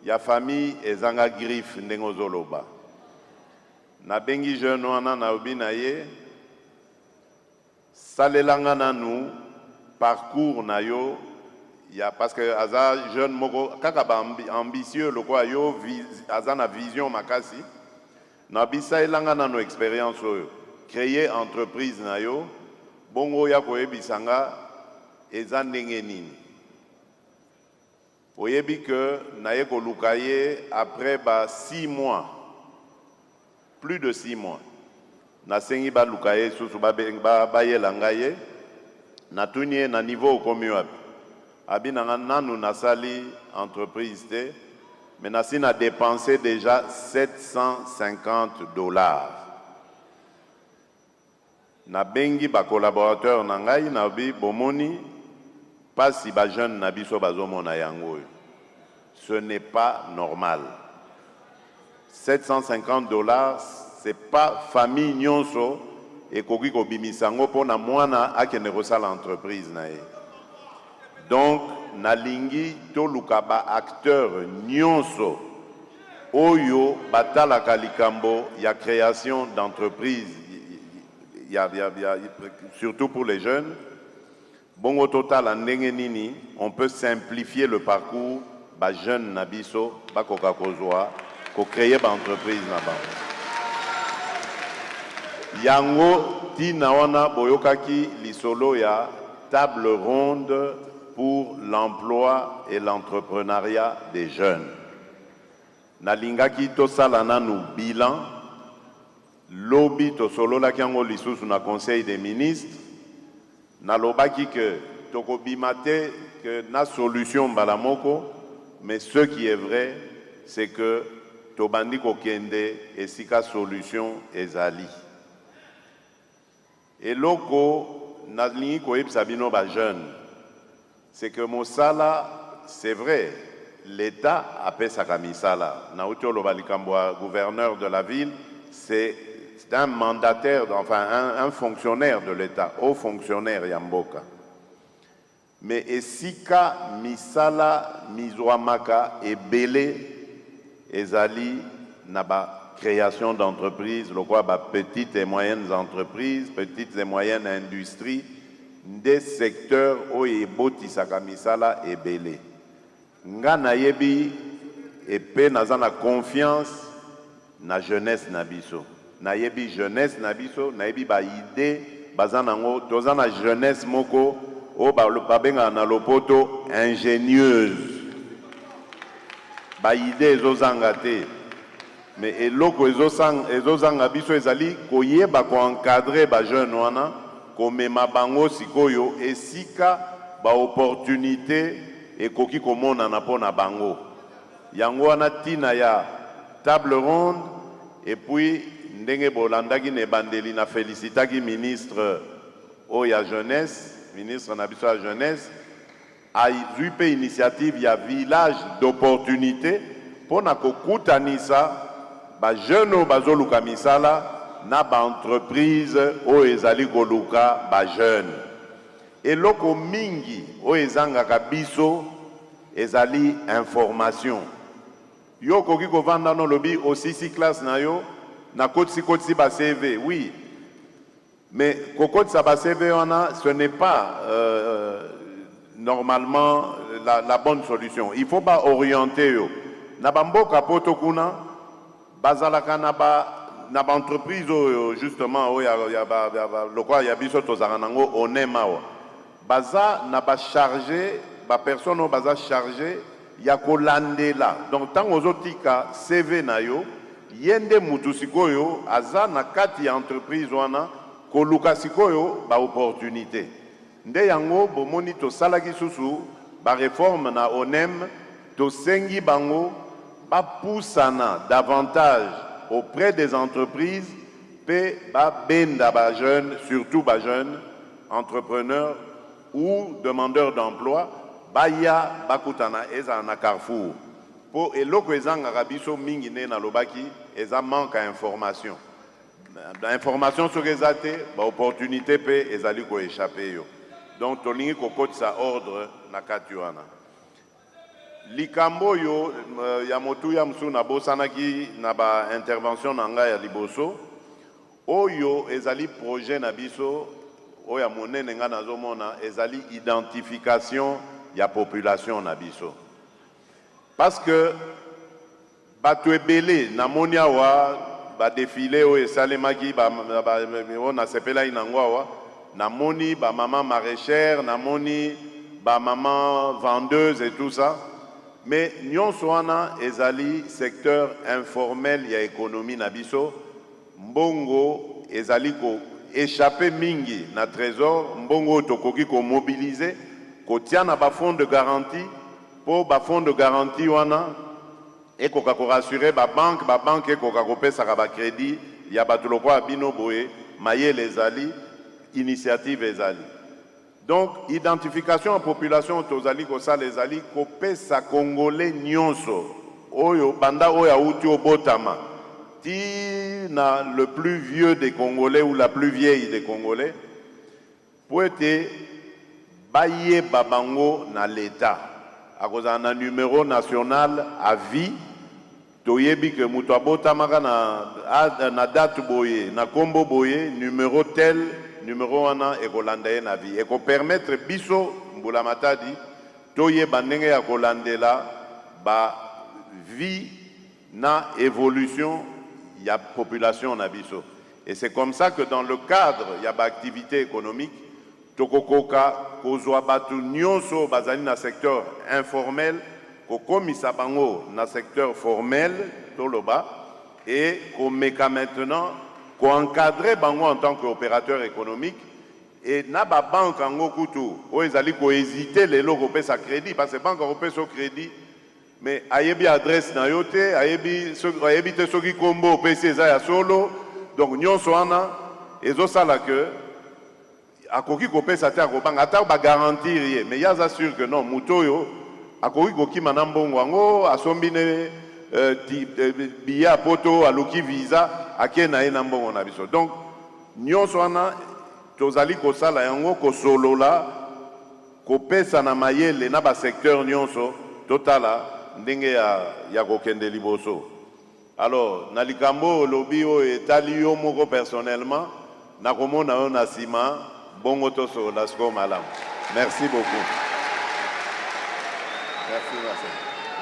ya famille ezanga griffe ndenge zoloba. Na bengi jeune wana na obi na ye salelanga nanu parcours na yo ya parce que aza jeune moko kaka ba ambitieux lokwa yo aza na vision makasi na bisa elanga nanu expérience oyo créer entreprise na yo bongo ya koyebisanga eza ndenge nini oyebi que na ye koluka ye après 6 mois. Plus de 6 mois. Na sengi ba lukaye susu ba yela ngaye na tunye na niveau komi wapi. Abi na nanu nasali entreprise te mais nasi na dépensé déjà $750. Na bengi ba collaborateur na ngai na bi bomoni pasi ba jeune na biso bazomona yango. Ce n'est pas normal. $750, c'est pas famille nyonso et koki ko bimisango pona mwana akene kosala entreprise na ye. Donc nalingi to lukaba acteur nyonso oyo batala kalikambo ya création d'entreprise surtout pour les jeunes. Bongo total ndenge nini on peut simplifier le parcours ba jeune nabiso ba koka kozwa pour créer une entreprise là-bas. Yango tina wana boyokaki lisolo ya table ronde pour l'emploi et l'entrepreneuriat des jeunes. Nalingaki to salana nou bilan lobby to solo la kiango lisusu na conseil des ministres nalobaki que toko bimate que na solution balamoko mais ce qui est vrai c'est que tobandi kokende esika solution ezali. Et loko nalingi koyebisa bino ba jeune c'est que mosala c'est vrai l'État apesaka misala na uti oloba likambo gouverneur de la ville c'est un mandataire enfin un fonctionnaire de l'État haut fonctionnaire ya mboka mais esika misala mizwamaka ebele ezali na ba création d'entreprises, le quoi ba petites et moyennes entreprises, petites et moyennes industries, des secteurs où eboti sakamisala ebele. Nga na yebi epe naza na confiance na jeunesse na biso. Na yebi jeunesse na biso, na yebi ba idée bazanango, toza na jeunesse moko o ba benga na lopoto ingénieuse. Ba idée ezozanga te mais eloko ezozanga biso ezali koyeba ko encadrer ba jeune wana komema bango sikoyo esika ba opportunité ekoki komona na pona bango yango wana tina ya table ronde et puis ndenge bolandaki ne bandeli na félicitaki ministre oya jeunesse ministre na biso ya jeunesse azwi pe initiative ya village d'opportunité mpona kokutanisa bajeune oyo bazoluka misala na baentreprise oyo ezali koluka bajeune. Eloko mingi oyo ezangaka biso ezali information. Yo koki kovanda no lobi osisi classe na yo na kotisi ba CV, oui. Mais kokotisa ba CV wana, ce n'est pas normalement la bonne solution. Il faut pas orienter yo. Na bamboka poto kuna bazalaka na ba entreprise justement oyo lokwa ya biso tozaka nango onema wa. Baza na ba chargé ba personne oyo baza chargé ya kolandela. Donc tant ozotika CV na yo yende mutu sikoyo aza na kati ya entreprise wana koluka sikoyo ba opportunité. Nde yango bomoni tosalaki susu ba réforme na ONEM tosengi bango ba poussana davantage auprès des entreprises pe ba benda ba jeunes, surtout ba jeunes entrepreneurs ou demandeurs d'emploi baya bakutana eza na Carrefour. Po eloko ezanga biso mingi ne na lobaki eza manque à information. L'information sur les athées, opportunité pe ezali ko échapper yo. Donc tolingi kokotisa ordre na katuana. Likambo yo ya motu ya msu na bosanaki na ba intervention na nga ya liboso. Oyo ezali projet na biso oya monene nga nazomona ezali identification ya population na biso. Parce que bato ebele na moni awa ba défilé o esalemaki na sepela inango awa na moni ba maman maraîchère, na moni ba maman vendeuse et tout ça. Mais nyonso wana ezali secteur informel ya économie na biso. Mbongo ezali ko échapper mingi na trésor, mbongo tokoki ko mobiliser ko tiana ba fonds de garantie pour ba fonds de garantie wana et ko rassurer ba banque et ko pesa ba crédit ya batuloko abino boye maye les ali initiative ezali. Donc identification en population tozali ko sa les ali ko pesa congolais nyonso oyo banda oyo uti obotama ti na le plus vieux des Congolais ou la plus vieille des Congolais pour être baye babango na l'État à cause d'un numéro national à vie. Toyebi que mutu abotamaka na date boye, na kombo boye, numéro tel, numéro wana ekolandaye na vie. Eko permettre biso mbula matadi toye bandenge ya kolandela ba vie na évolution ya population na biso. Et c'est comme ça que dans le cadre ya ba activité économique tokokoka kozwa batu nyonso bazali na secteur informel kokomisa bango na secteur formel toloba et komeka maintenant encadrer bango en tant qu'opérateur économique et na ba banque ango kutu o ezali ko hésiter lelo ko pesa crédit parce que banque ko pesa crédit mais ayebi adresse na yote ayebi te soki kombo pesa za ya solo donc nyonso wana ezo sala que akoki ko pesa te akobanga ata ba garantir mais ya za sûr que non mutoyo akoki koki manambongo ango asombine biya poto aluki visa akena ena mbongo na biso. Donc nyonso wana tozali kosala yango kosolola kopesa na mayele na ba secteur nyonso totala ndenge ya kokende liboso. Alors na likambo lobi o etali yo moko personnellement na komona yo na sima bongo toso la sko malam. Merci beaucoup.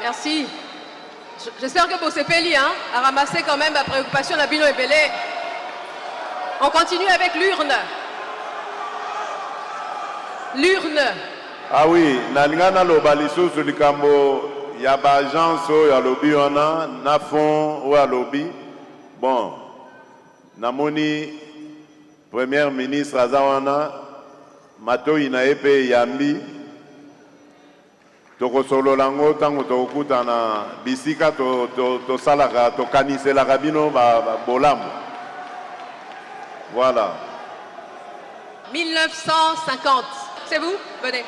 Merci. J'espère que Bossepeli a ramassé quand même la préoccupation de la Bino Ebele. On continue avec l'urne. L'urne. Ah oui, nalingana loba lisusu likambo ya ba agence ya lobi wana na fond ou à lobby. Bon, namoni Premier ministre azawana matoi na epe yambi tokosolo lango tango tokutana bisika to salaka to kanisela kabino ba bolamu. Voilà. 1950. C'est vous? Venez.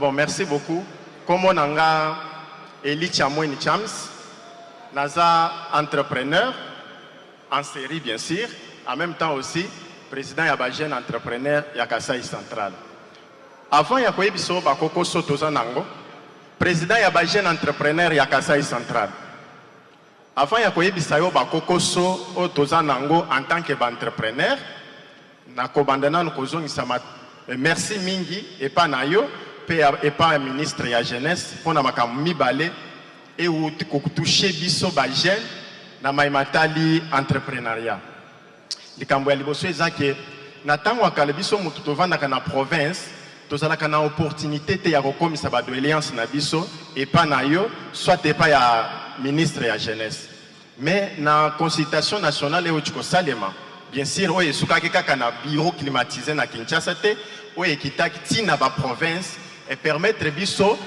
Bon, merci beaucoup. Comme on a Eli Chamweni Chams, Naza entrepreneur en série bien sûr, en même temps aussi président de la jeune entrepreneur de Kasaï Central. Avant ya koyebiso bakoko soto zanango, président ya ba jeune entrepreneur ya Kasaï Central. Avant ya koyebisa yo bakoko so otozanango en tant que entrepreneur, na kobandana kozongisa merci mingi et pas na yo et pas ministre ya jeunesse pour na makambo mibale et ou toucher biso ba jeune na maimatali entrepreneuriat. Likambo ya liboso ezake na tango akala biso mutu tovandaka na province tozalaka na opportunité te ya kokomisa ba doléance na biso et pas na yo soit et pas ya ministre ya jeunesse. Mais na consultation nationale et chiko salema bien sûr oye sukaki kaka na bureau climatisé na Kinshasa te oye kitaki tina ba province et permettre biso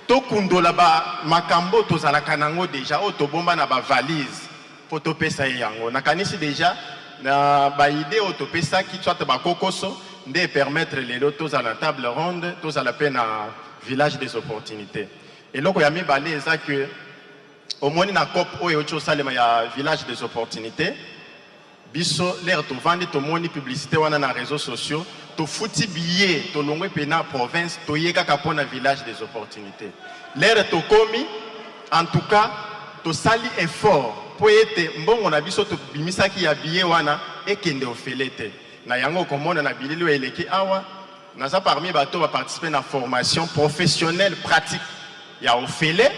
to kundola ba makambo tozalaka nango déjà o to bomba na ba valise pour to pesa yango nakanisi déjà na ba idée o to pesa ki soit ba kokoso de permettre les lotos à la table ronde tous à la peine à village des opportunités et loko ya mibale eza que au moins na cop oyo cho salema ya village des opportunités biso l'air to vendre to moni publicité wana na réseaux sociaux to futi billet to longwe pena province to yeka kapona village des opportunités l'air to komi en tout cas to sali effort pour être mbongo na biso to bimisaki ya billet wana ekende ofelete na yango komona na bililo eleki awa naza parmi bato ba participer na formation professionnelle pratique ya ofele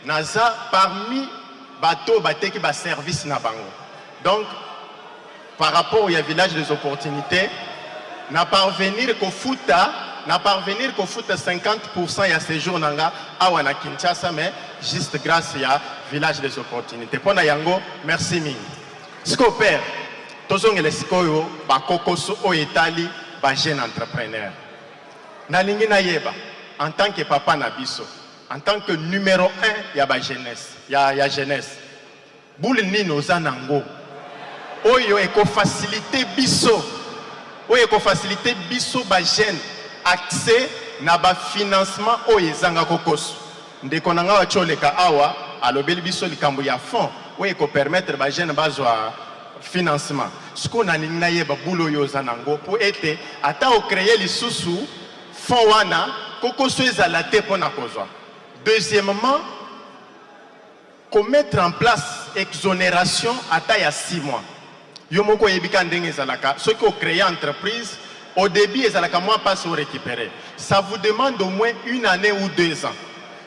naza parmi bato bateki ba service na bango donc par rapport au village des opportunités, na parvenir qu'au foot 50% ya séjour nanga awa na Kinshasa mais juste grâce à village des opportunités. Pona yango merci mingi. Siko père, tozongele sikoyo ba kokoso o etali ba jeune entrepreneur. Na lingi na yeba en tant que papa na biso, en tant que numéro 1 ya ba jeunesse, ya jeunesse. Boule nino zanango. Oyo eko faciliter biso ba jeune accès na ba financement oyo ezanga kokoso ndeko nanga wa choleka awa alobeli biso likambo ya fond oyo eko permettre ba jeune bazwa financement siko na ninga yeba bulo yo zanango pour être ata o créer lisusu fond wana kokoso ezala te pona kozwa. Deuxièmement, mettre en place exonération ata ya 6 mois. Yomoko yebika ndenge zalaka ceux qui ont créé entreprise au début ezalaka moi pas au récupérer ça vous demande au moins 1 année ou 2 ans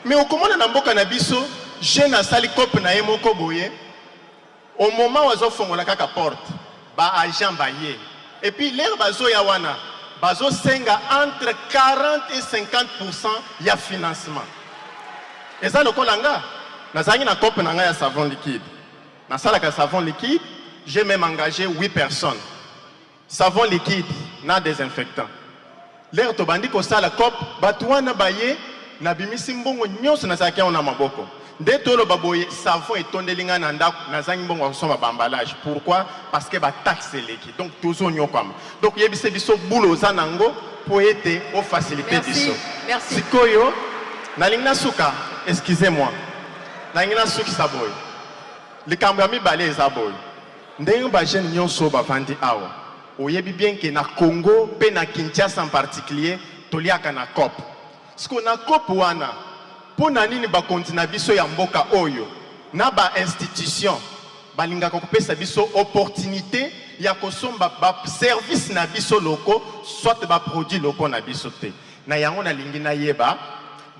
mais au comment na mboka na biso jeune asali cop na yemoko boye au moment où fongola kaka porte ba agent baye et puis l'air bazo ya wana bazo senga entre 40 et 50% ya financement eza lokolanga nazangi na cop na nga ya savon liquide na sala ka savon liquide. J'ai même engagé 8 personnes. Savon liquide, na désinfectant. L'air to bandi ko sala cop, batouana baye, na bimisi mbongo nyonso na sakia ona maboko. Dès to lo baboye, savon et tondelinga na ndako, na zangi mbongo so ba emballage. Pourquoi? Parce que ba taxe liquide. Donc toujours nyokam. Donc yebise biso boulot zanango pour être au facilité biso. Merci. Sikoyo, na lingna suka, excusez-moi. Na lingna suki saboy. Le kambiami balé zaboy. Ndenge ba jeune nyonso ba vandi awa oyebi bien que na Congo pe na Kinshasa en particulier toliaka na COP siko na COP wana pona nini ba kontina biso ya mboka oyo na ba institution balinga ko pesa biso opportunité ya kosomba ba service na biso loko soit ba produit loko na biso te na yango na lingi na yeba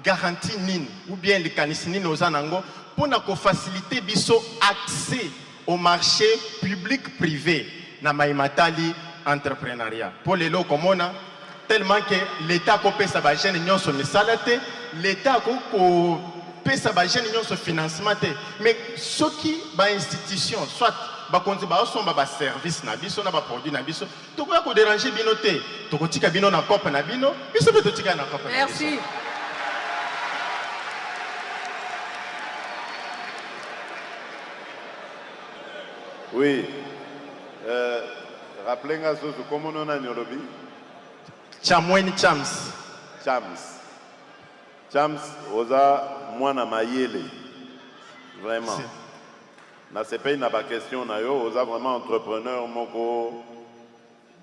garantie nini ou bien likanisi nini ozanango pona ko faciliter biso accès au marché public-privé na maimatali entrepreneuriat. Pour les lots comme on a, tellement que l'État a payé sa bagène et son misalate, l'État a payé sa bagène et son financement. Mais ce qui ba institution, soit ba konti ba son ba service na biso na ba produit na biso, to ko déranger binoté, to ko tika bino na cop na bino, biso be to tika na cop. Merci. Oui. Rappelez-moi comment on a Nairobi. Chamweni Chams. Chams. Chams oza mwana mayele. Vraiment. Merci. Na sepei na ba question na yo oza vraiment entrepreneur moko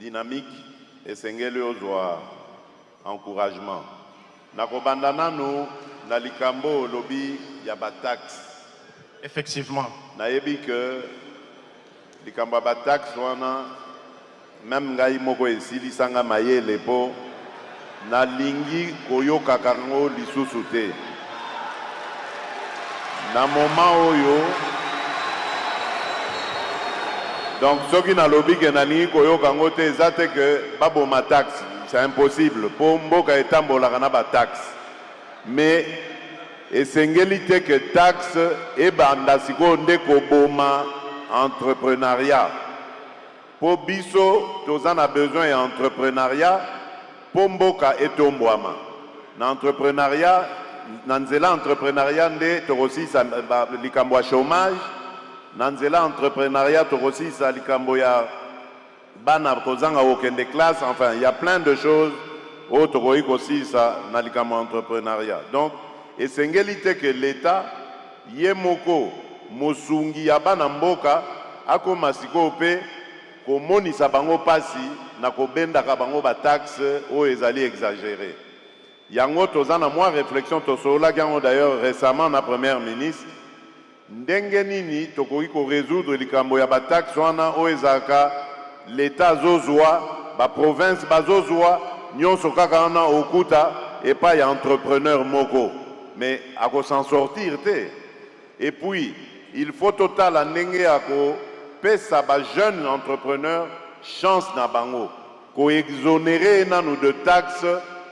dynamique et sengeli ozwa encouragement. Na kobanda nanu na likambo lobi ya ba taxe. Effectivement. Nayebi que likambo ya ba taxe wana même ngai moko esilisanga mayele po nalingi koyoka kango lisusu te. Na moment oyo donc soki nalobi ke nalingi koyoka ngo te eza te ke baboma taxe, c'est impossible po mboka etambolaka na ba taxe. Mais esengeli te ke taxe ebanda sikoyo nde koboma entrepreneuriat. Po biso toza na besoin ya entrepreneuriat po mboka etombwama. Na entrepreneuriat, na nzela entrepreneuriat nde tokosisa likambo ya chômage, na nzela entrepreneuriat tokosisa likambo ya bana kozanga okende classe, enfin il y a plein de choses oyo tokoki kosisa na likambo ya entrepreneuriat. Donc esengeli te ke l'État ye moko mosungi ya bana mboka akoma sikoyo mpe komonisa bango pasi na kobendaka bango ba taxe oyo ezali exagéré. Yango toza na mwa réflexion tosololaki yango d'ailleurs récemment na première ministre ndenge nini tokoki ko résoudre likambo ya ba taxe wana oyo ezalaka l'État azozwa ba province bazozwa nyonso kaka wana okuta epai ya entrepreneur moko mais ako s'en sortir te. Et puis il faut totala ndenge ya kopesa ba jeune entrepreneur chance na bango ko exonérer nanu de taxes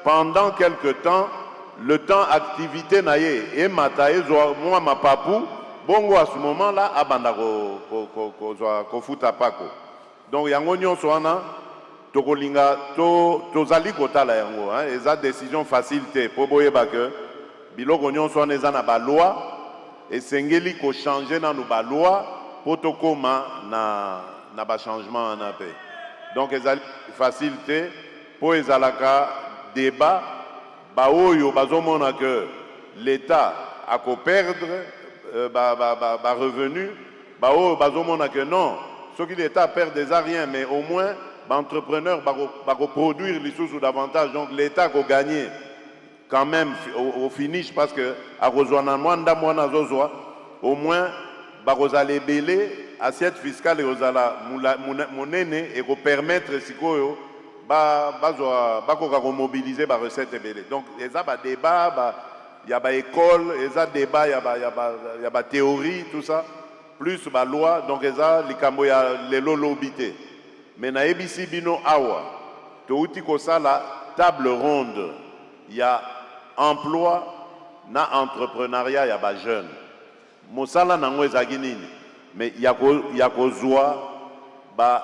pendant quelque temps, le temps activité na ye et mata ezwa mwa mapapu bongo à ce moment là abanda ko futa pako. Donc yango nyonso wana tokolinga tozali kotala yango hein, eza décision facile te po boyeba ke biloko nyonso wana eza na ba loi esengeli ko changer nanu ba loi po tokoma na ba changement wana pe. Donc ezali facile te po ezalaka débat ba oyo bazomona que l'État a ko perdre ba revenu ba oyo bazomona que non soki l'État perd des rien mais au moins ba entrepreneur ba ko produire lisusu davantage, donc l'État a ko gagner quand même au finish parce que a kozwana mwanda mwana zozwa au moins ba kozala belé assiette fiscale kozala monene et ko permettre sikoyo bakoka mobiliser ba recette ebele. Donc eza ba débat ya ba école, eza débat ya ba théorie tout ça plus ba loi, donc eza likambo ya lelo lobité. Mais na ebisi bino awa to uti ko sala table ronde ya emploi na entrepreneuriat ya ba jeune. Mosala nango ezaki nini? Mais ya kozwa ba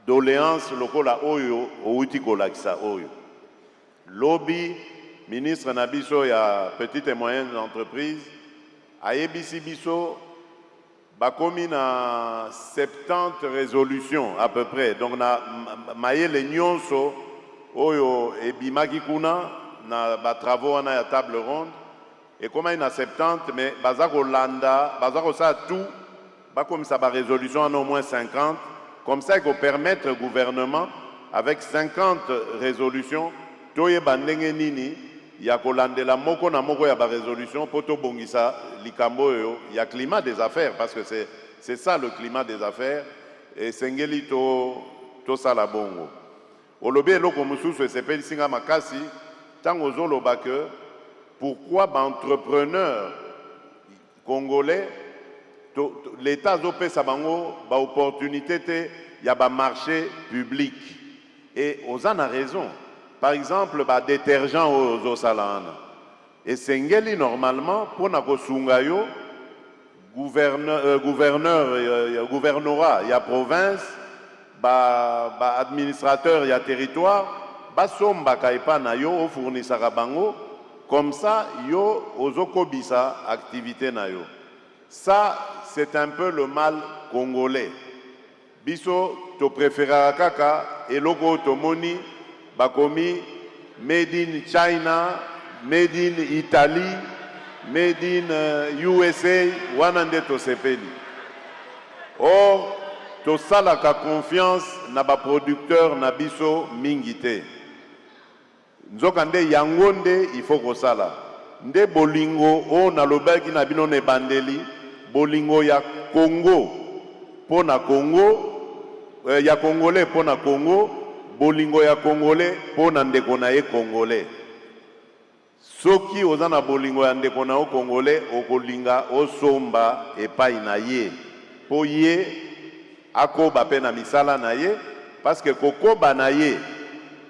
doléance lokola oyo outi kolakisa oyo. Lobby ministre na biso ya petite et moyenne entreprise ayebisi biso bakomi na 70 résolutions à peu près. Donc na mayele nyonso oyo ebimaki kuna na ba travaux wana ya table ronde et comme il na 70 mais bazako landa bazako ça tout bakomisa ba résolution en au moins 50. Comme ça, il faut permettre au gouvernement, avec 50 résolutions, toyeba ndenge nini ya kolandela moko na moko ya ba résolution poto bongisa likambo yo ya climat des affaires, parce que c'est ça le climat des affaires et sengeli to sala bongo. Olobi eloko mususu esepeli singa makasi tango zoloba que pourquoi ba entrepreneur congolais l'État a opéré bango ba opportunité te ya ba marché public et aux en a raison. Par exemple ba détergent aux salana et sengeli normalement pour na kosunga yo gouvernorat ya province ba administrateur ya territoire ba somba kaipa na yo o fournissaka bango comme ça yo ozokobisa activité na yo. Ça, c'est un peu le mal congolais. Biso, to préférera kaka, et logo to moni, bakomi, made in China, made in Italie, made in USA, wana nde tosepeli. Or, tosalaka confiance na ba producteur na biso mingi te. Nzoka nde yango nde il faut kosala. Nde bolingo o nalobaki na bino ne bandeli, bolingo ya Congo pona Congo, ya Congolais pona Congo, bolingo ya Congolais pona ndeko na ye Congolais. Soki oza na bolingo ya ndeko na yo Congolais, okolinga osomba epai na ye. Po ye akoba pe na misala na ye, parce que kokoba na ye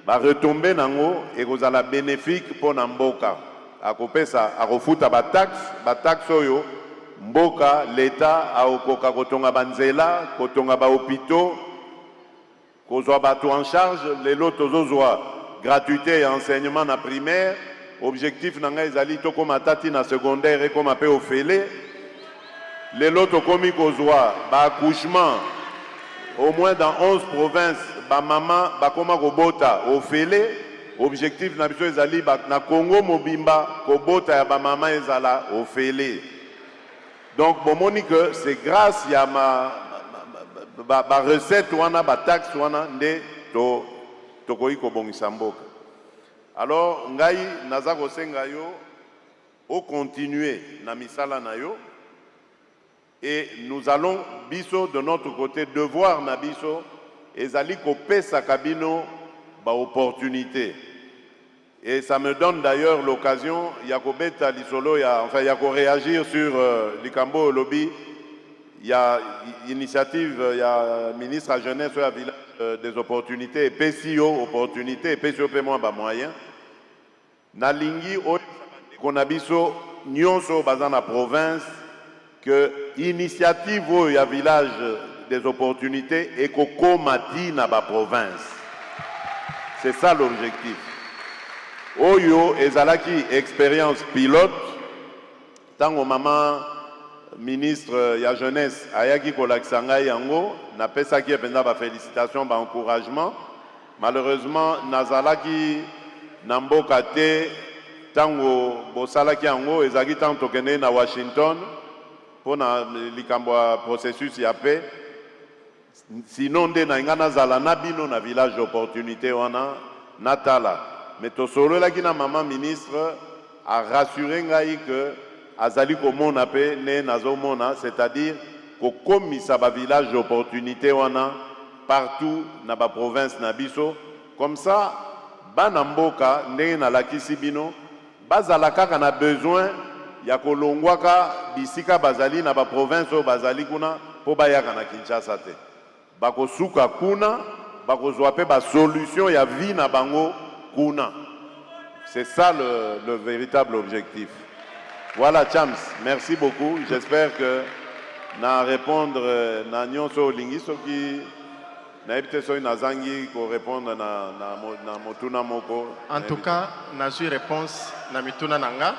ba retomber nango ekozala bénéfique pona mboka. Akopesa akofuta ba taxe oyo mboka l'État aokoka kotonga banzela, kotonga ba hôpitaux, kozwa bato en charge, lelo tozozwa gratuité et enseignement na primaire, objectif nanga ezali toko matati na secondaire et comme pe ofele. Lelo tokomi kozwa ba accouchement au moins dans 11 provinces, ba maman ba koma kobota ofele. Objectif na biso ezali na Congo mobimba kobota ya ba maman ezala ofele. Donc bomoni que c'est grâce ya ba recette wana ba taxe wana nde tokoki kobongisa mboka. Alors ngai naza kosenga yo o continuer na misala na yo, et nous allons biso de notre côté devoir na biso ezali kopesa kabino ba opportunité. Et ça me donne d'ailleurs l'occasion, Yakobeta Lisolo, enfin Yako réagir sur Likambo Lobby. Il y a initiative, il y a ministre à jeunesse à village des opportunités, et PCO opportunités, et PCO paiement bas moyen. Nalingi Konabiso Nyonso Bazana province que initiative il y a village des opportunités et Koko Mati na ba province. C'est ça l'objectif. Oyo ezalaki expérience pilote tango maman ministre ya jeunesse ayaki kolakisa ngai yango napesaki penza ba félicitations ba encouragement. Malheureusement nazalaki na mboka te tango bosalaki yango ezalaki tango tokende na Washington pona likambo ya processus ya paix. Sinon nde na nga nazala na bino na village d'opportunité wana natala. Mais tosolo la kina maman ministre a rassuré ngai que azali komona pe ne nazomona, c'est-à-dire ko komisa ba village d'opportunité wana partout na ba province na biso, comme ça bana mboka ndenge na lakisi bino bazala kaka na besoin ya kolongwaka bisika bazali na ba province o bazali kuna po bayaka na Kinshasa te. Bako suka kuna bako zwa pe ba solution ya vie na bango kuna. C'est ça le véritable objectif. Voilà Chams, merci beaucoup. J'espère que na répondre na nyonso lingiso qui na ebite so nazangi ko répondre na motuna moko. En tout cas, na eu réponse na mituna nanga.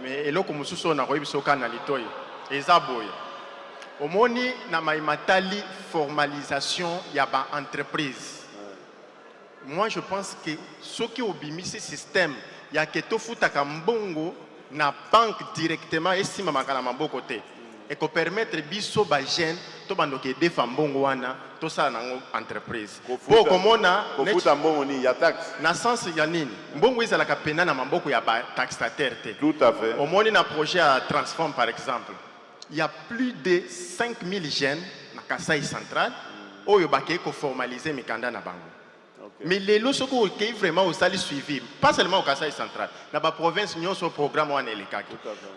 Mais eloko mususu na koyibiso kana litoyi. Eza boye. Omoni na maimatali formalisation ya ba entreprise. Moi, je pense que ce qui obimi ce système, il y a que tout fout à Kambongo, na banque directement, et si maman kana mambo côté, et qu'on permettre biso ba jeune, to bando ke defa mbongo wana, to ça na entreprise. Pour comme on a, fout à mbongo ni ya taxe. Na sens ya nini, mbongo isa la kapena na mamboko ya ba taxataire te. Tout à fait. Au moins, na projet à Transform par exemple, il y a plus de 5000 jeunes na Kasai central, où il y a ko formaliser mikanda na bango. Mais les lots qui vraiment au sali suivi, pas seulement au Kasaï central, dans la province nous avons un programme où on est les cas.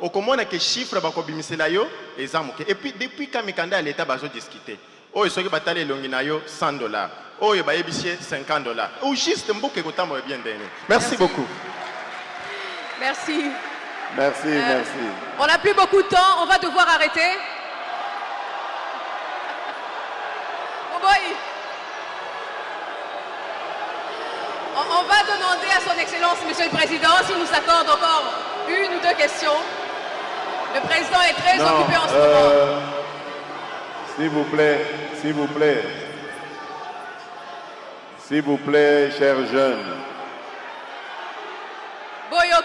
Au comment on a que chiffres bako bimisela yo et puis depuis quand Mikanda l'État bazo discuter. Oh ils sont que bataille longina yo $100. Oh ils baye biché $50. Ou juste mbouke kota mo bien donné. Merci beaucoup. Merci. Merci, merci. On n'a plus beaucoup de temps, on va devoir arrêter. Oh boy. On va demander à son Excellence, Monsieur le Président, s'il nous accorde encore une ou deux questions. Le Président est très occupé en ce moment. S'il vous plaît, s'il vous plaît. S'il vous plaît, chers jeunes. Boyo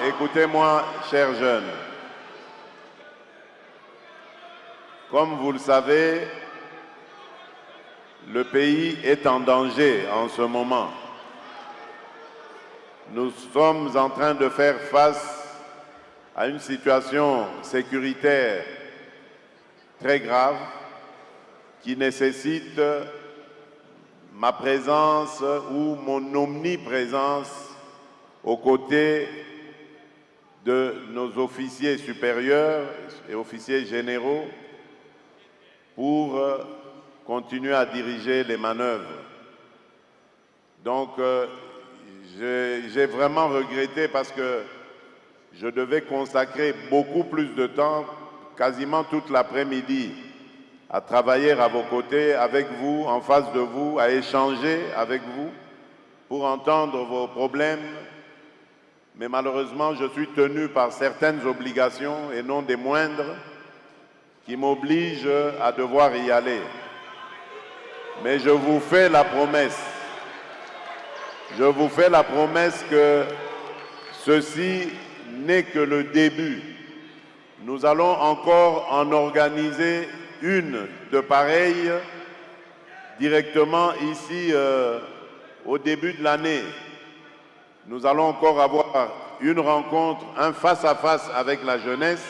Écoutez-moi, chers jeunes. Comme vous le savez, le pays est en danger en ce moment. Nous sommes en train de faire face à une situation sécuritaire très grave qui nécessite ma présence ou mon omniprésence aux côtés de nos officiers supérieurs et officiers généraux pour continuer à diriger les manœuvres. Donc, j'ai vraiment regretté parce que je devais consacrer beaucoup plus de temps, quasiment toute l'après-midi, à travailler à vos côtés, avec vous, en face de vous, à échanger avec vous pour entendre vos problèmes. Mais malheureusement, je suis tenu par certaines obligations, et non des moindres, qui m'obligent à devoir y aller. Mais je vous fais la promesse. Je vous fais la promesse que ceci n'est que le début. Nous allons encore en organiser une de pareille directement ici au début de l'année. Nous allons encore avoir une rencontre, un face-à-face avec la jeunesse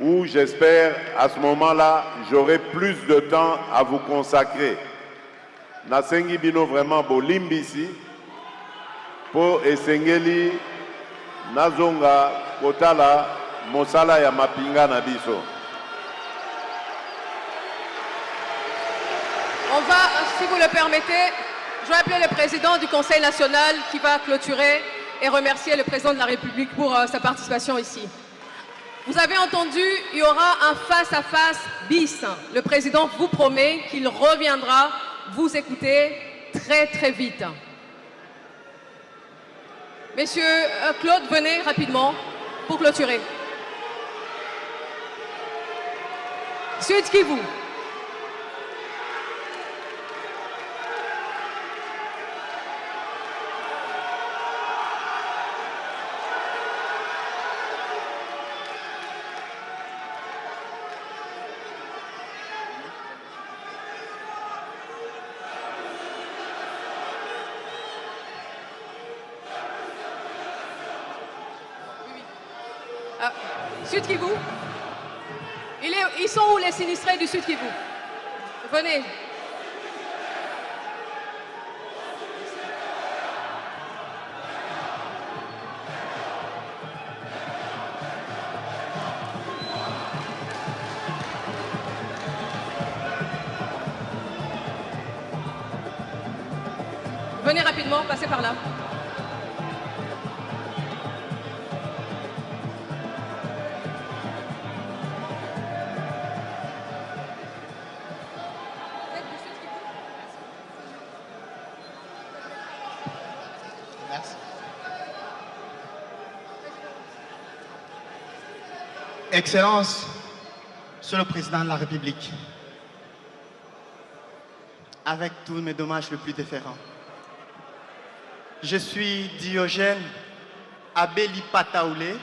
où j'espère à ce moment-là, j'aurai plus de temps à vous consacrer. Nasengi bino vraiment bolimbisi po esengeli nazonga kotala mosala ya mapinga na biso. On va, si vous le permettez, je vais appeler le président du Conseil national qui va clôturer et remercier le président de la République pour sa participation ici. Vous avez entendu, il y aura un face-à-face bis. Le président vous promet qu'il reviendra vous écouter très très vite. Messieurs, Claude, venez rapidement pour clôturer. Sud Kivu. Sud Kivu. Ils sont où les sinistrés du Sud Kivu? Venez. Venez rapidement, passez par là. Excellence, Monsieur le Président de la République, avec tous mes dommages les plus déférents, je suis Diogène Abeli Pataoulé,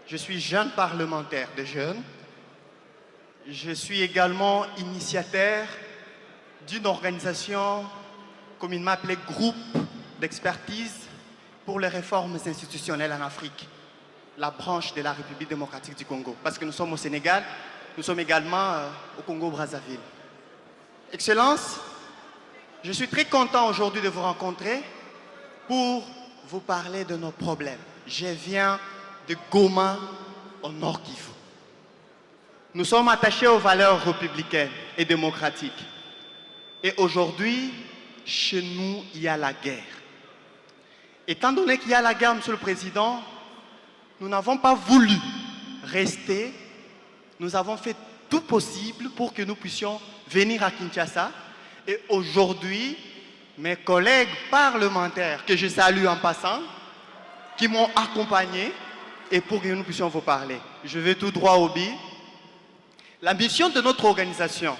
je suis jeune parlementaire de jeunes, je suis également initiateur d'une organisation communément appelée Groupe d'expertise pour les réformes institutionnelles en Afrique, la branche de la République démocratique du Congo. Parce que nous sommes au Sénégal, nous sommes également au Congo-Brazzaville. Excellence, je suis très content aujourd'hui de vous rencontrer pour vous parler de nos problèmes. Je viens de Goma, au Nord Kivu. Nous sommes attachés aux valeurs républicaines et démocratiques. Et aujourd'hui, chez nous, il y a la guerre. Étant donné qu'il y a la guerre, Monsieur le Président, nous n'avons pas voulu rester. Nous avons fait tout possible pour que nous puissions venir à Kinshasa. Et aujourd'hui, mes collègues parlementaires, que je salue en passant, qui m'ont accompagné, et pour que nous puissions vous parler. Je vais tout droit au but. L'ambition de notre organisation,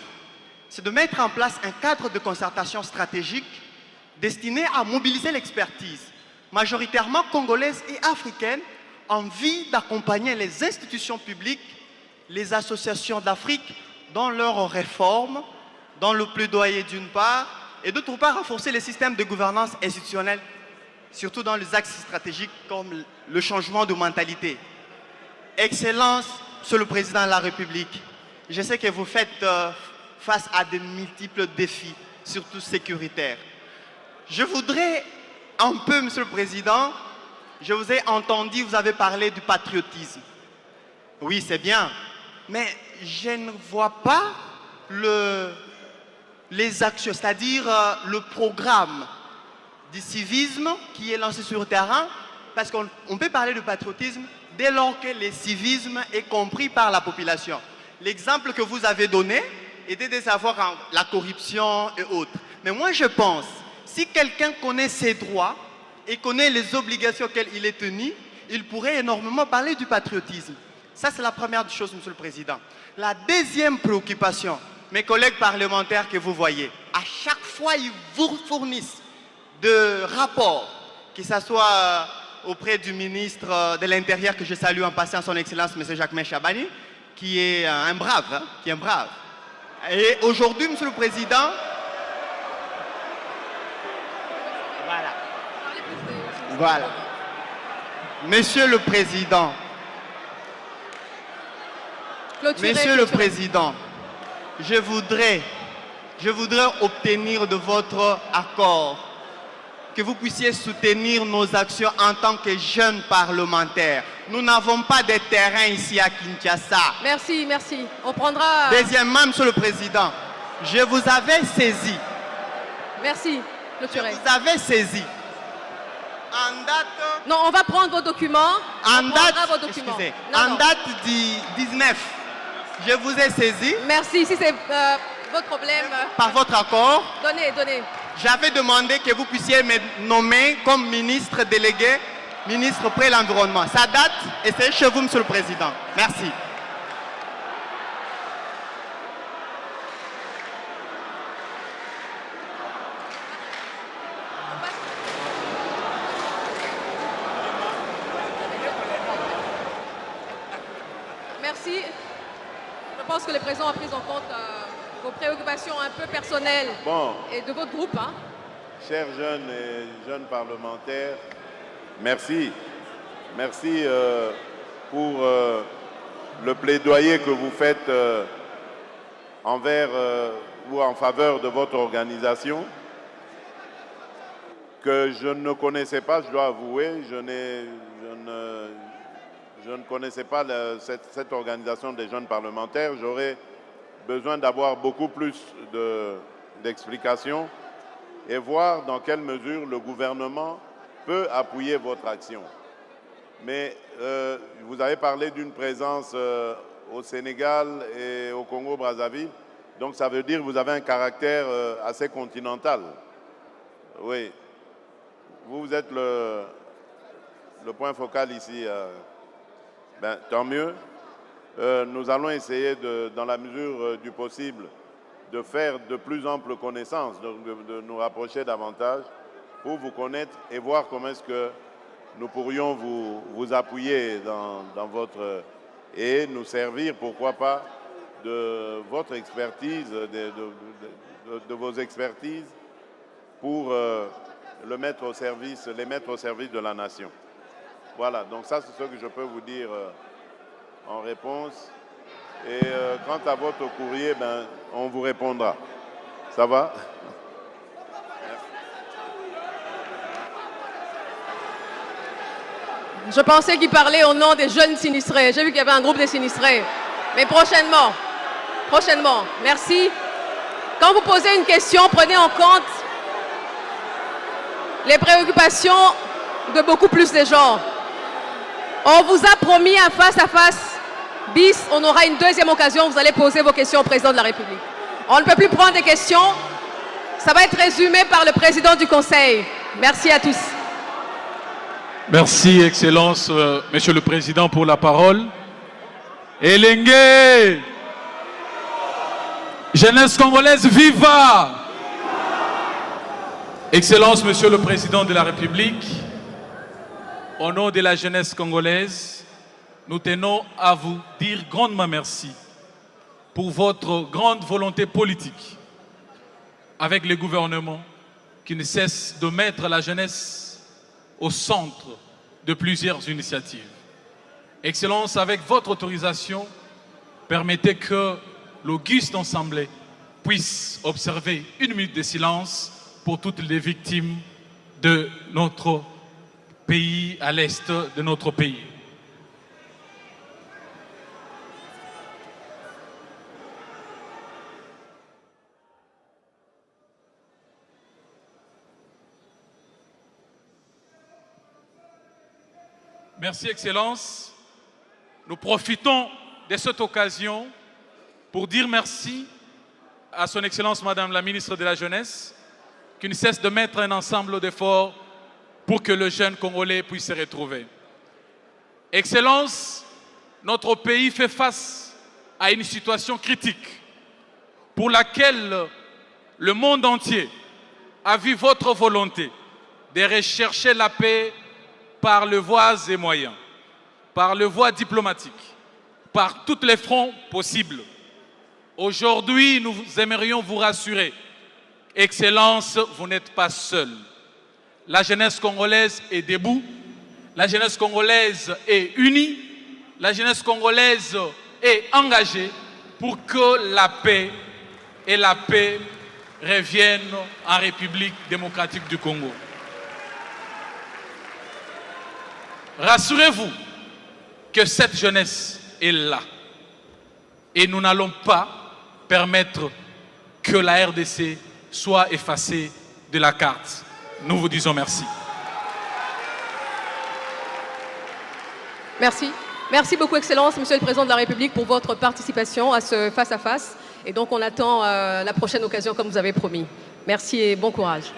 c'est de mettre en place un cadre de concertation stratégique destiné à mobiliser l'expertise majoritairement congolaises et africaines, envie d'accompagner les institutions publiques, les associations d'Afrique dans leurs réformes, dans le plaidoyer d'une part, et d'autre part renforcer les systèmes de gouvernance institutionnelle, surtout dans les axes stratégiques comme le changement de mentalité. Excellence, Monsieur le Président de la République, je sais que vous faites face à de multiples défis, surtout sécuritaires. Je voudrais un peu, Monsieur le Président, je vous ai entendu, vous avez parlé du patriotisme. Oui, c'est bien, mais je ne vois pas les actions, c'est-à-dire le programme du civisme qui est lancé sur le terrain, parce qu'on peut parler de patriotisme dès lors que le civisme est compris par la population. L'exemple que vous avez donné était de savoir la corruption et autres. Mais moi je pense, si quelqu'un connaît ses droits et connaît les obligations auxquelles il est tenu, il pourrait énormément parler du patriotisme. Ça c'est la première chose, Monsieur le Président. La deuxième préoccupation, mes collègues parlementaires que vous voyez, à chaque fois ils vous fournissent de rapports, que ce soit auprès du ministre de l'Intérieur, que je salue en passant son Excellence, M. Jacquemain Chabani, qui est un brave, hein, qui est un brave. Et aujourd'hui, Monsieur le Président, voilà. Monsieur le Président, Monsieur le Président, je voudrais obtenir de votre accord que vous puissiez soutenir nos actions en tant que jeunes parlementaires. Nous n'avons pas de terrain ici à Kinshasa. Merci, merci. On prendra... Deuxièmement, Monsieur le Président, je vous avais saisi. Merci, clôturé. Vous avez saisi. En date... Non, on va prendre vos documents. En date... Excusez. En date du 19, je vous ai saisi. Merci, si c'est votre problème... Par votre accord. Donnez. J'avais demandé que vous puissiez me nommer comme ministre délégué, ministre près l'environnement. Ça date et c'est chez vous, Monsieur le Président. Merci. Merci. Je pense que le président a pris en compte vos préoccupations un peu personnelles et de votre groupe. Hein. Chers jeunes et jeunes parlementaires, merci. Merci pour le plaidoyer que vous faites envers ou en faveur de votre organisation, que je ne connaissais pas, je dois avouer, je ne connaissais pas cette organisation des jeunes parlementaires. J'aurais besoin d'avoir beaucoup plus d'explications et voir dans quelle mesure le gouvernement peut appuyer votre action. Mais vous avez parlé d'une présence au Sénégal et au Congo-Brazzaville, donc ça veut dire que vous avez un caractère assez continental. Oui, vous êtes le point focal ici. Ben, tant mieux. Nous allons essayer, dans la mesure du possible, de faire de plus amples connaissances, de nous rapprocher davantage pour vous connaître et voir comment est-ce que nous pourrions vous appuyer dans votre... et nous servir, pourquoi pas, de votre expertise, de vos expertises pour les mettre au service de la nation. Voilà, donc ça c'est ce que je peux vous dire en réponse. Et quant à votre courrier, ben, on vous répondra. Ça va? Je pensais qu'il parlait au nom des jeunes sinistrés. J'ai vu qu'il y avait un groupe de sinistrés. Mais prochainement. Merci. Quand vous posez une question, prenez en compte les préoccupations de beaucoup plus de gens. On vous a promis un face-à-face bis. On aura une deuxième occasion. Vous allez poser vos questions au président de la République. On ne peut plus prendre des questions. Ça va être résumé par le président du Conseil. Merci à tous. Merci, Excellence, Monsieur le Président, pour la parole. Elengue, jeunesse congolaise, viva! Excellence, Monsieur le Président de la République, Au nom de la jeunesse congolaise, nous tenons à vous dire grandement merci pour votre grande volonté politique avec le gouvernement qui ne cesse de mettre la jeunesse au centre de plusieurs initiatives. Excellence, avec votre autorisation, permettez que l'auguste assemblée puisse observer 1 minute de silence pour toutes les victimes de notre pays, à l'est de notre pays. Merci, Excellence. Nous profitons de cette occasion pour dire merci à son Excellence Madame la Ministre de la Jeunesse, qui ne cesse de mettre un ensemble d'efforts pour que le jeune Congolais puisse se retrouver. Excellence, notre pays fait face à une situation critique pour laquelle le monde entier a vu votre volonté de rechercher la paix par les voies et moyens, par les voies diplomatiques, par tous les fronts possibles. Aujourd'hui, nous aimerions vous rassurer. Excellence, vous n'êtes pas seul. La jeunesse congolaise est debout, la jeunesse congolaise est unie, la jeunesse congolaise est engagée pour que la paix reviennent en République démocratique du Congo. Rassurez-vous que cette jeunesse est là. Et nous n'allons pas permettre que la RDC soit effacée de la carte. Nous vous disons merci. Merci. Merci beaucoup, Excellence, Monsieur le Président de la République, pour votre participation à ce face-à-face. Et donc, on attend la prochaine occasion, comme vous avez promis. Merci et bon courage.